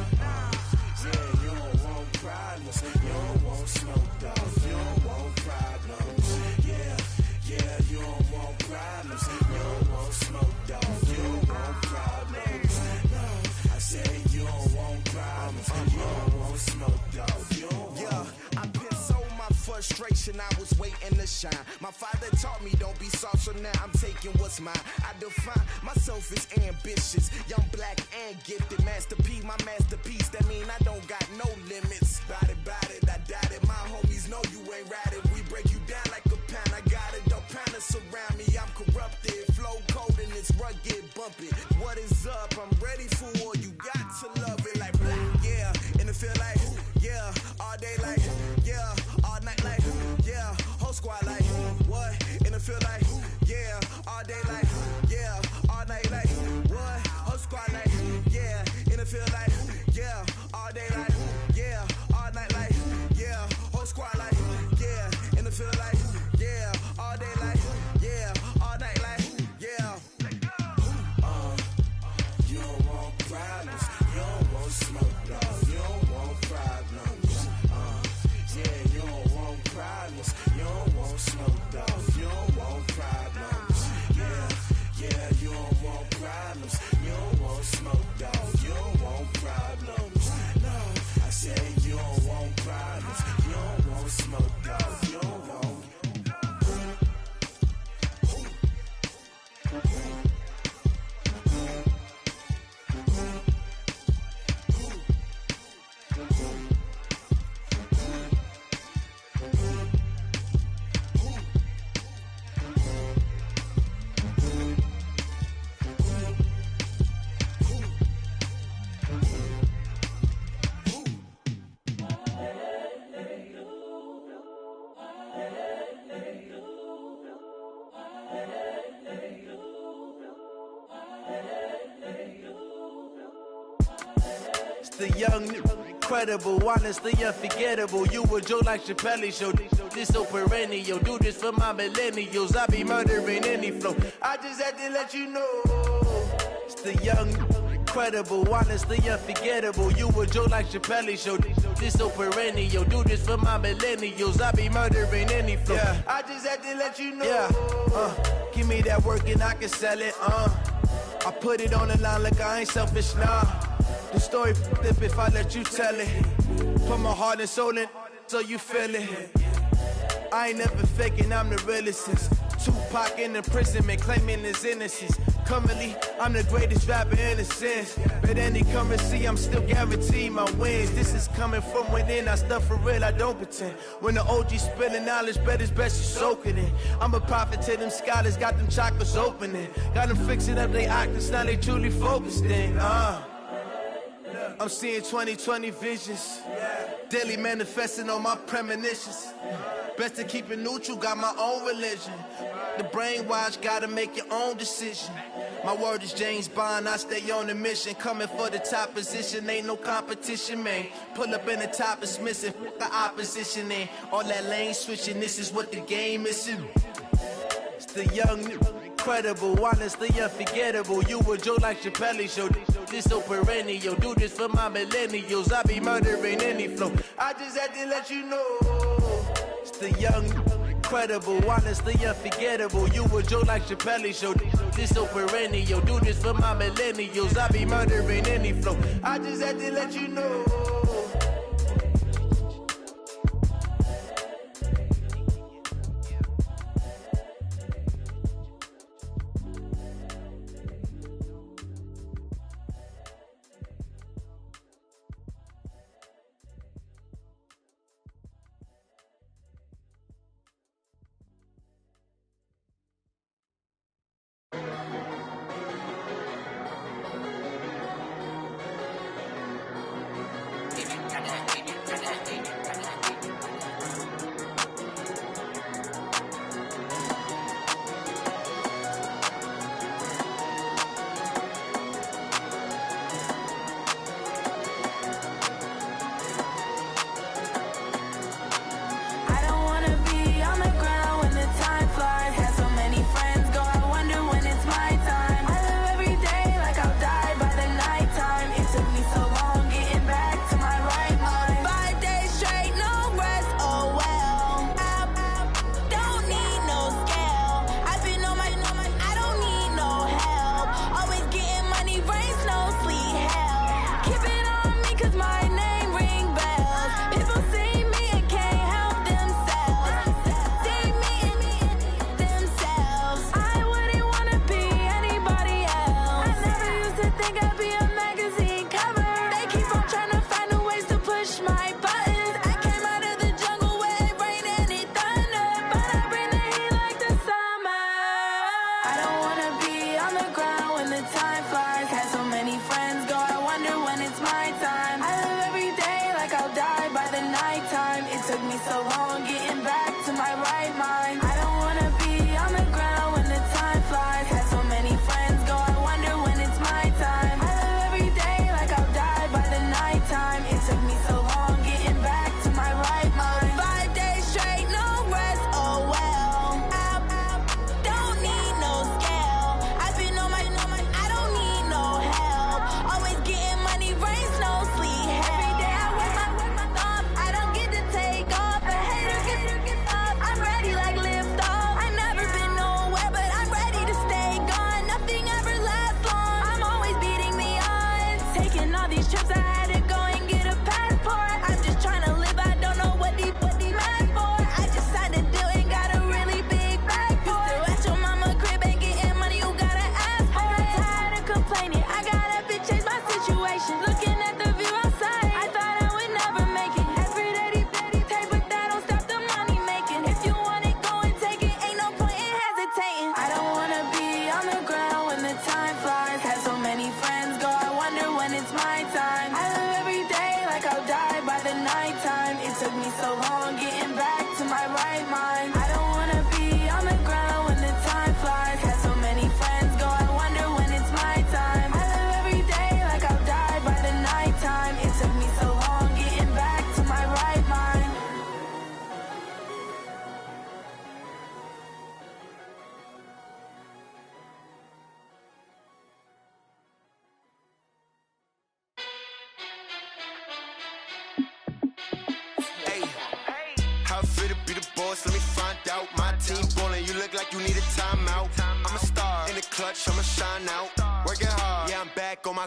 Yeah, you don't want problems, you don't want smoke, dog. You don't want problems. Yeah, you don't want problems, you don't want smoke, dog. You don't want problems. No, I say you don't want problems, you don't want smoke, dog. You don't want. Yeah, I piss on my frustration, I was waiting to shine. My father taught me don't be soft, so now I'm taking what's mine. I define myself as ambitious, young, black, and gifted. Master P, my masterpiece, that mean I don't got no limits. Bout it, I doubt it. My homies know you ain't ratted. We break you down like a pound. I got it, don't pound to surround me. I'm corrupted, flow cold and it's rugged, bumpy. What is up? I'm ready for war. You got to love it like black, yeah. And it feel like yeah, all day like yeah, all night like yeah, whole squad like what? And it feel like yeah, all day like yeah, all night like what? Whole squad like yeah, and it feel like yeah, all day like yeah, all night like yeah, whole squad like yeah, and it feel like yeah, all day like yeah, all night like yeah. You don't want problems, you don't want smoke, dog. You don't want problems. Yeah, you don't want problems, you don't want smoke, dog. You don't want problems. Yeah, you don't want problems, you don't want smoke, dog. You don't want problems. No, I say you don't want problems, you don't want smoke, dog. You don't want. The young, incredible, honestly unforgettable. You a Joe like Chappelle show. This so perennial. Do this for my millennials. I be murdering any flow. I just had to let you know. It's the young, incredible, honestly unforgettable. You a Joe like Chappelle show. This so perennial. Do this for my millennials. I be murdering any flow. Yeah. I just had to let you know. Yeah. Give me that work and I can sell it. I put it on the line like I ain't selfish, nah. The story flip if I let you tell it. Put my heart and soul in so you feel it. I ain't never faking, I'm the realest since Tupac in imprisonment, claiming his innocence. Currently, I'm the greatest rapper in a sense. But any currency, I'm still guaranteed my wins. This is coming from within, I stuff for real, I don't pretend. When the OG spilling knowledge, bet it's best you soak it in. I'm a prophet to them scholars, got them chakras opening. Got them fixing up they octaves, now they truly focused in. I'm seeing 2020 visions, daily manifesting on my premonitions. Best to keep it neutral, got my own religion. The brainwash, gotta make your own decision. My word is James Bond, I stay on the mission. Coming for the top position, ain't no competition, man. Pull up in the top, it's missing, the opposition in. All that lane switching, this is what the game is. It's the young, incredible, honestly unforgettable. You a Joe like Chappelle show. This so perennial. Do this for my millennials. I be murdering any flow. I just had to let you know. It's the young, incredible, honestly unforgettable. You a Joe like Chappelle show. This so perennial. Do this for my millennials. I be murdering any flow. I just had to let you know.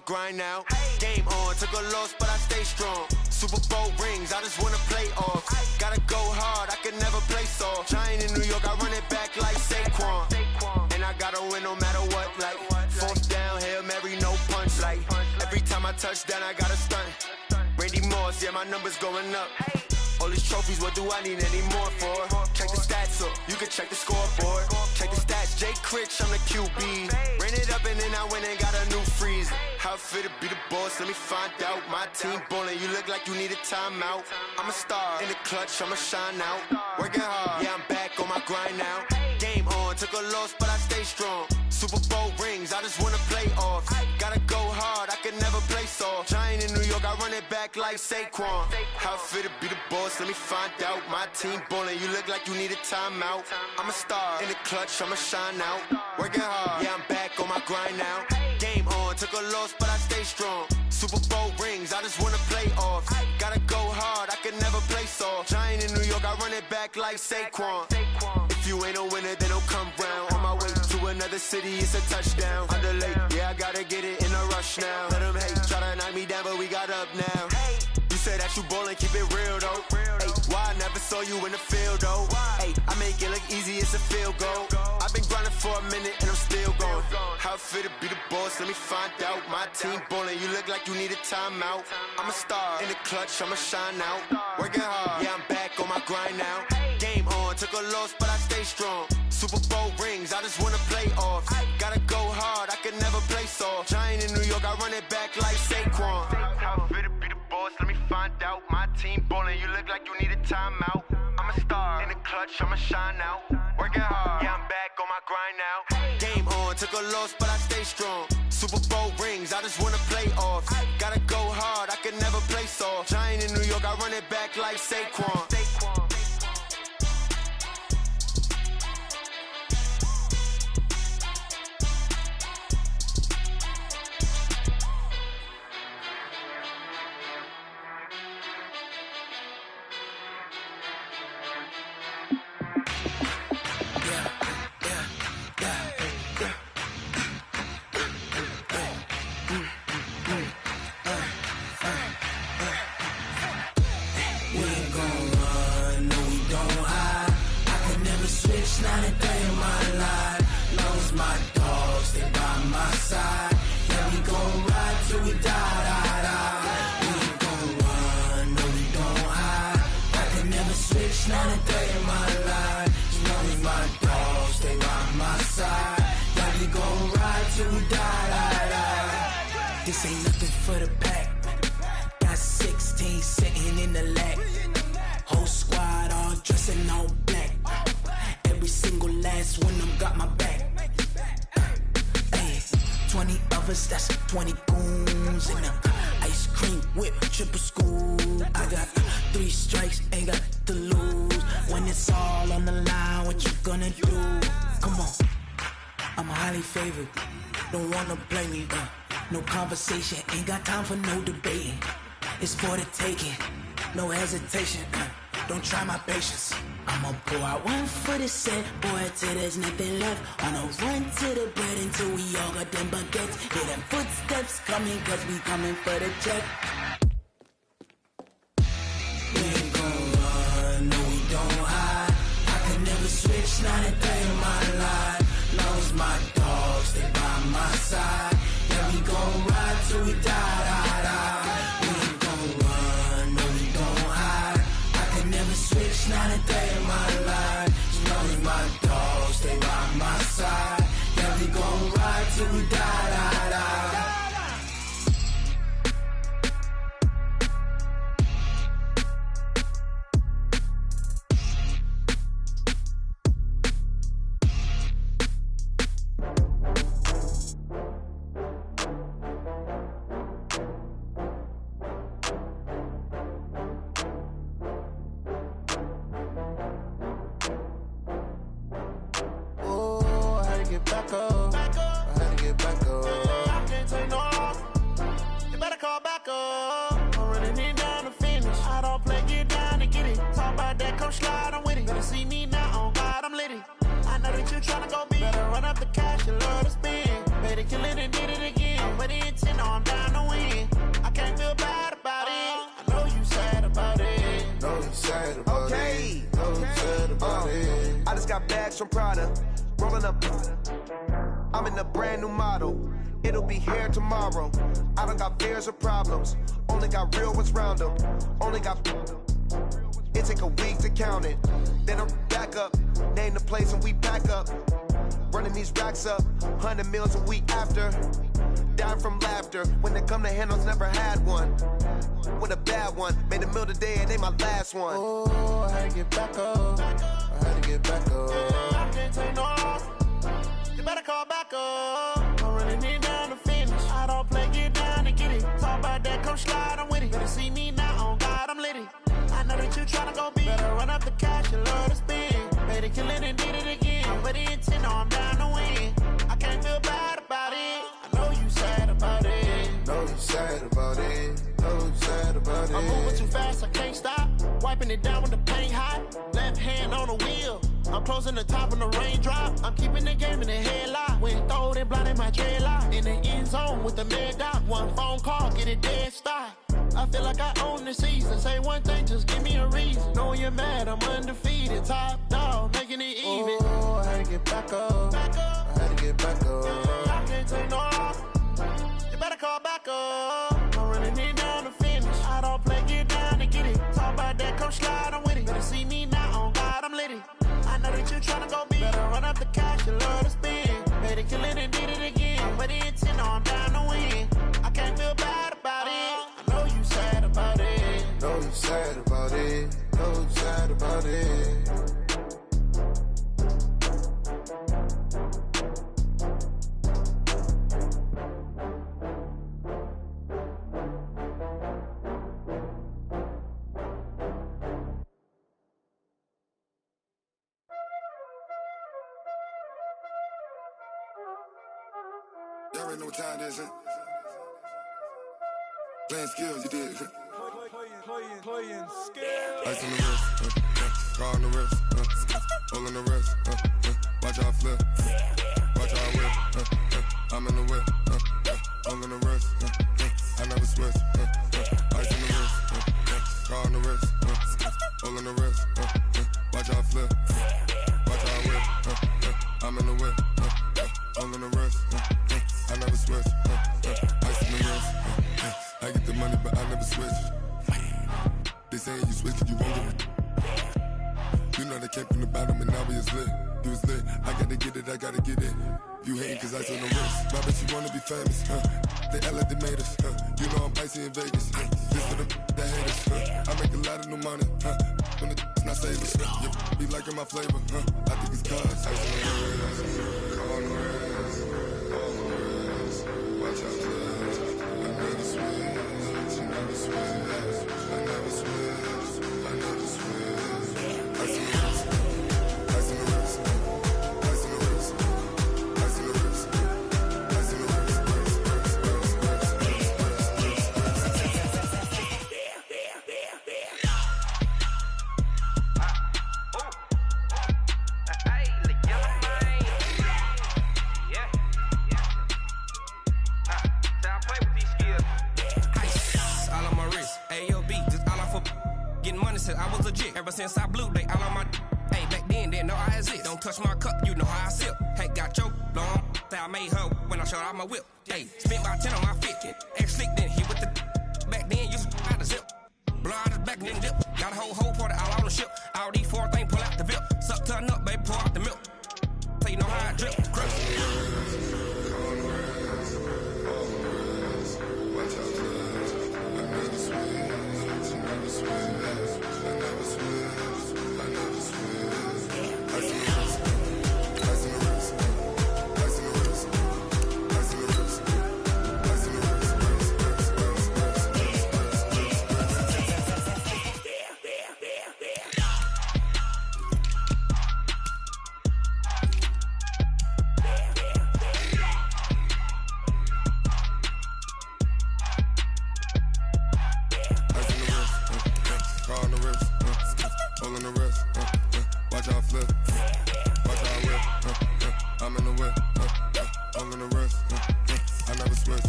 Grind now, game on, took a loss, but I stay strong. Super Bowl rings, I just wanna play off. Gotta go hard, I can never play soft. Giant in New York, I run it back like Saquon. And I gotta win no matter what, like fourth down, Hail Mary, no punch. Like every time I touch down, I gotta stunt. Randy Moss, yeah, my numbers going up. All these trophies, what do I need any more for? Check the stats up, you can check the scoreboard. Check the stats, Jay Critch, I'm the QB. Ran it up and then I went and got a new freeze. How fit to be the boss, let me find out. My team ballin', you look like you need a timeout. I'm a star, in the clutch, I'ma shine out. Working hard, yeah, I'm back on my grind now. Game on, took a loss, but I stay strong. Super Bowl rings, I just wanna play off. Gotta go hard, I can never play soft. Giant in New York, I run it back like Saquon. How fit to be the boss, let me me find out. My team ballin', you look like you need a timeout. I'm a star in the clutch, I'ma shine out. Working hard, yeah, I'm back on my grind now. Game on, took a loss, but I stay strong. Super Bowl rings, I just wanna play off. Gotta go hard, I can never play soft. Giant in New York, I run it back like Saquon. If you ain't a winner, then don't come round. On my way to another city, it's a touchdown. Underlay, yeah, I gotta get it in a rush now. Let them hate, try to knock me down, but we got up now. You say that you ballin', keep it real though. Ay, why I never saw you in the field though? Ay, I make it look easy, it's a field goal. I've been grinding for a minute and I'm still going. How it feel to be the boss, let me find out. My team ballin', you look like you need a timeout. I'm a star in the clutch, I'ma shine out. Working hard, yeah, I'm back on my grind now. Game on, took a loss, but I stay strong. Super Bowl rings, I just wanna play off. Gotta go hard, I can never play soft. Giant in New York, I run it back like Saquon. How it feel to be the boss, let me find out. My team ballin', you look like you need a timeout. I'm a star in the clutch, I'ma shine out. Working hard, yeah, I'm back on my grind now. Game on, took a loss, but I stay strong. Super Bowl rings, I just wanna play off. Gotta go hard, I can never play soft. Giant in New York, I run it back like Saquon. Not a day in my life. Long as my dogs stay by my side. Yeah, we gon' ride till we die. We ain't gon' run, no, we don't hide. I can never switch, not a day in my life. As long as my dogs stay by my side. Yeah, we gon' ride till we die. This ain't nothing for the pack. Got 16 sitting in the lag. Whole squad all dressing all black. Every single last one of them got my back. Ay, 20 of us, that's 20 goons. And ice cream whip, triple scoop. I got 3 strikes, ain't got to lose. When it's all on the line, what you gonna do? Come on, I'm highly favored. Don't wanna blame me. No conversation, ain't got time for no debating. It's for the taking, no hesitation. Don't try my patience. I'ma pour out one for the set, boy, till there's nothing left. On a run to the bread until we all got them baguettes. Hear them footsteps coming, cause we coming for the check. We ain't gon' run, no, we don't hide. I can never switch, not a day in my life. Long as my dogs stay by my side. Yeah, we gon' ride till we die. We ain't gon' run, no, we don't hide. I can never switch, not a day in my life. As long as my dogs stay by my side. Yeah, we gon' ride till we die. I'm in a brand new model. It'll be here tomorrow. I don't got fears or problems. Only got real ones round them. Only got. It take a week to count it. Then I'm back up. Name the place and we pack up. Running these racks up. 100 meals a week after. Dying from laughter. When they come to handles, never had one. With a bad one. Made a meal today and they my last one. Oh, I had to get back up. I had to get back up. I can't take no loss. You better call back up. I'm running it down to finish. I don't play, get down and get it. Talk about that, come slide, I'm with it. Better see me now, on God, I'm litty. I know that you tryna go be. Better run up the cash and love to spend. Made it killing and did it again. With the intent, no, I'm down to win. I can't feel bad about it. I know you sad about it. Know you sad about it. Know you sad about it. I'm moving too fast, I can't stop. Wiping it down with the paint hot. Left hand on the wheel. I'm closing the top when the raindrop. I'm keeping the game in the headlock. When throwed and blinded my dreadlock. In the end zone with the mad dot. One phone call, get it dead stop. I feel like I own the season. Say one thing, just give me a reason. Knowing you're mad, I'm undefeated. Top dog, making it even. Oh, I had to get back up. Back up. I had to get back up. I can't take no off. You better call back up. I'm running it down to finish. I don't play, get down to get it. Talk about that, come slide, I'm with it. Better see me now, on God, I'm lit it. I know that you tryna go be. Better run up the cash, you love to spend. Made it kill it and did it again. With the intent, no, I'm down to win. I can't feel bad about it. I know you sad about it. Know you sad about it. Know you sad about it. Y'all already know what time it is, huh? Playing skills, you did. Playing skills. Ice on the wrist, car on the wrist, hole in the wrist, watch how I flip, watch how I whip, I'm in the whip, hole in the wrist, I never switch, ice on the wrist, car on the wrist, hole in the wrist, watch how I flip, watch how I whip, I'm in the whip, hole in the wrist, I never switch, ice on the wrist, I get the money but I never switch. They saying you switch it, you won't get it. You know they came from the bottom and now we is lit. You was lit, I gotta get it, I gotta get it. You hating cause ice on the wrist. My bitch, you wanna be famous, They Ella, they made us, You know I'm icy in Vegas, This for the that hate us, I make a lot of new money, When the not savers, You be liking my flavor, I think it's cause ice on the wrist. On the wrist, on the wrist. Watch out, cuz I never switch, I never switch. I never switch, I never switch. Ice in the wrist, ice in the wrist, ice in the wrist, ice in the wrist, ice in the wrist, I was legit ever since I blew they all on my. Hey, back then didn't know I exist. Don't touch my cup, you know how I sip. Hey, got your long. I made her when I showed out my whip. Hey, spent about 10 on my fit. Ex slick then hit with the. Back then used to out the zip. Blow out his back and then dip. Got a whole party all on the ship. All these four things pull out the VIP. Suck turn up, baby, pour out the milk. So you know how I drip. Crush. Watch out, cuz I never switch, I never switch. I never switch, I never switch. Ice in the wrist, ice in the wrist, ice in the wrist, ice in the wrist, ice in the wrist, car on the wrist, hole in the wrist, watch how I flip, watch how I whip, I'm in the whip, hole in the wrist, I never switch.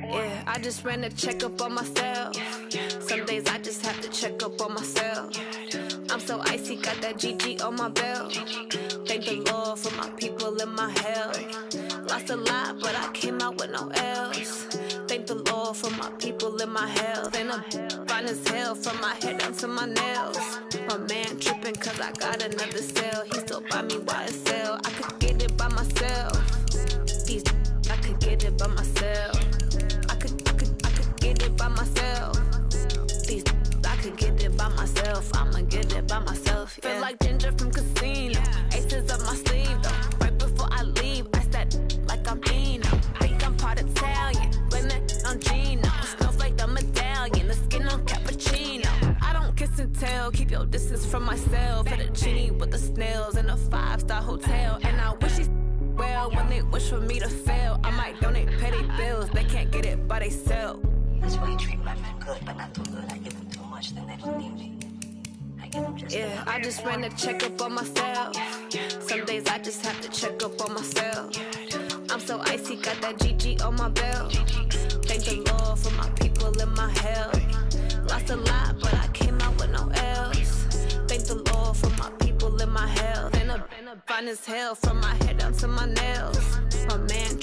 Yeah, I just ran a checkup on myself. Some days I just have to check up on myself. I'm so icy, got that GG on my belt. Thank the Lord for my people and my health. Lost a lot, but I came out with no L's. Thank the Lord for my people and my health. And I'm fine as hell from my head down to my nails. My man tripping cause I got another cell. He still buy me YSL. I could get it by myself. I could get it by myself. I could get get it by myself. These I could get it by myself. I'ma get it by myself. Yeah. Feel like Ginger from Casino. Aces up my sleeve though. Right before I leave, I said like I'm Dino. Think I'm part Italian. Blame it on Gino. Snowflake the medallion. The skin on cappuccino. I don't kiss and tell. Keep your distance from myself. At a genie with the snails in a 5-star hotel. And I wish he's well when they wish for me to fail. I might donate petty bills. They can't get it by they sell. That's why you treat my men good, but not too good. I give them too much, then they don't need me. I give them just yeah, I just ran a checkup on myself. Some days I just have to check up on myself. I'm so icy, got that GG on my belt. Thank the Lord for my people in my health. Lost a lot, but I came out with no else. Thank the Lord for my people in my health. And I'm fine as hell from my head down to my nails. My man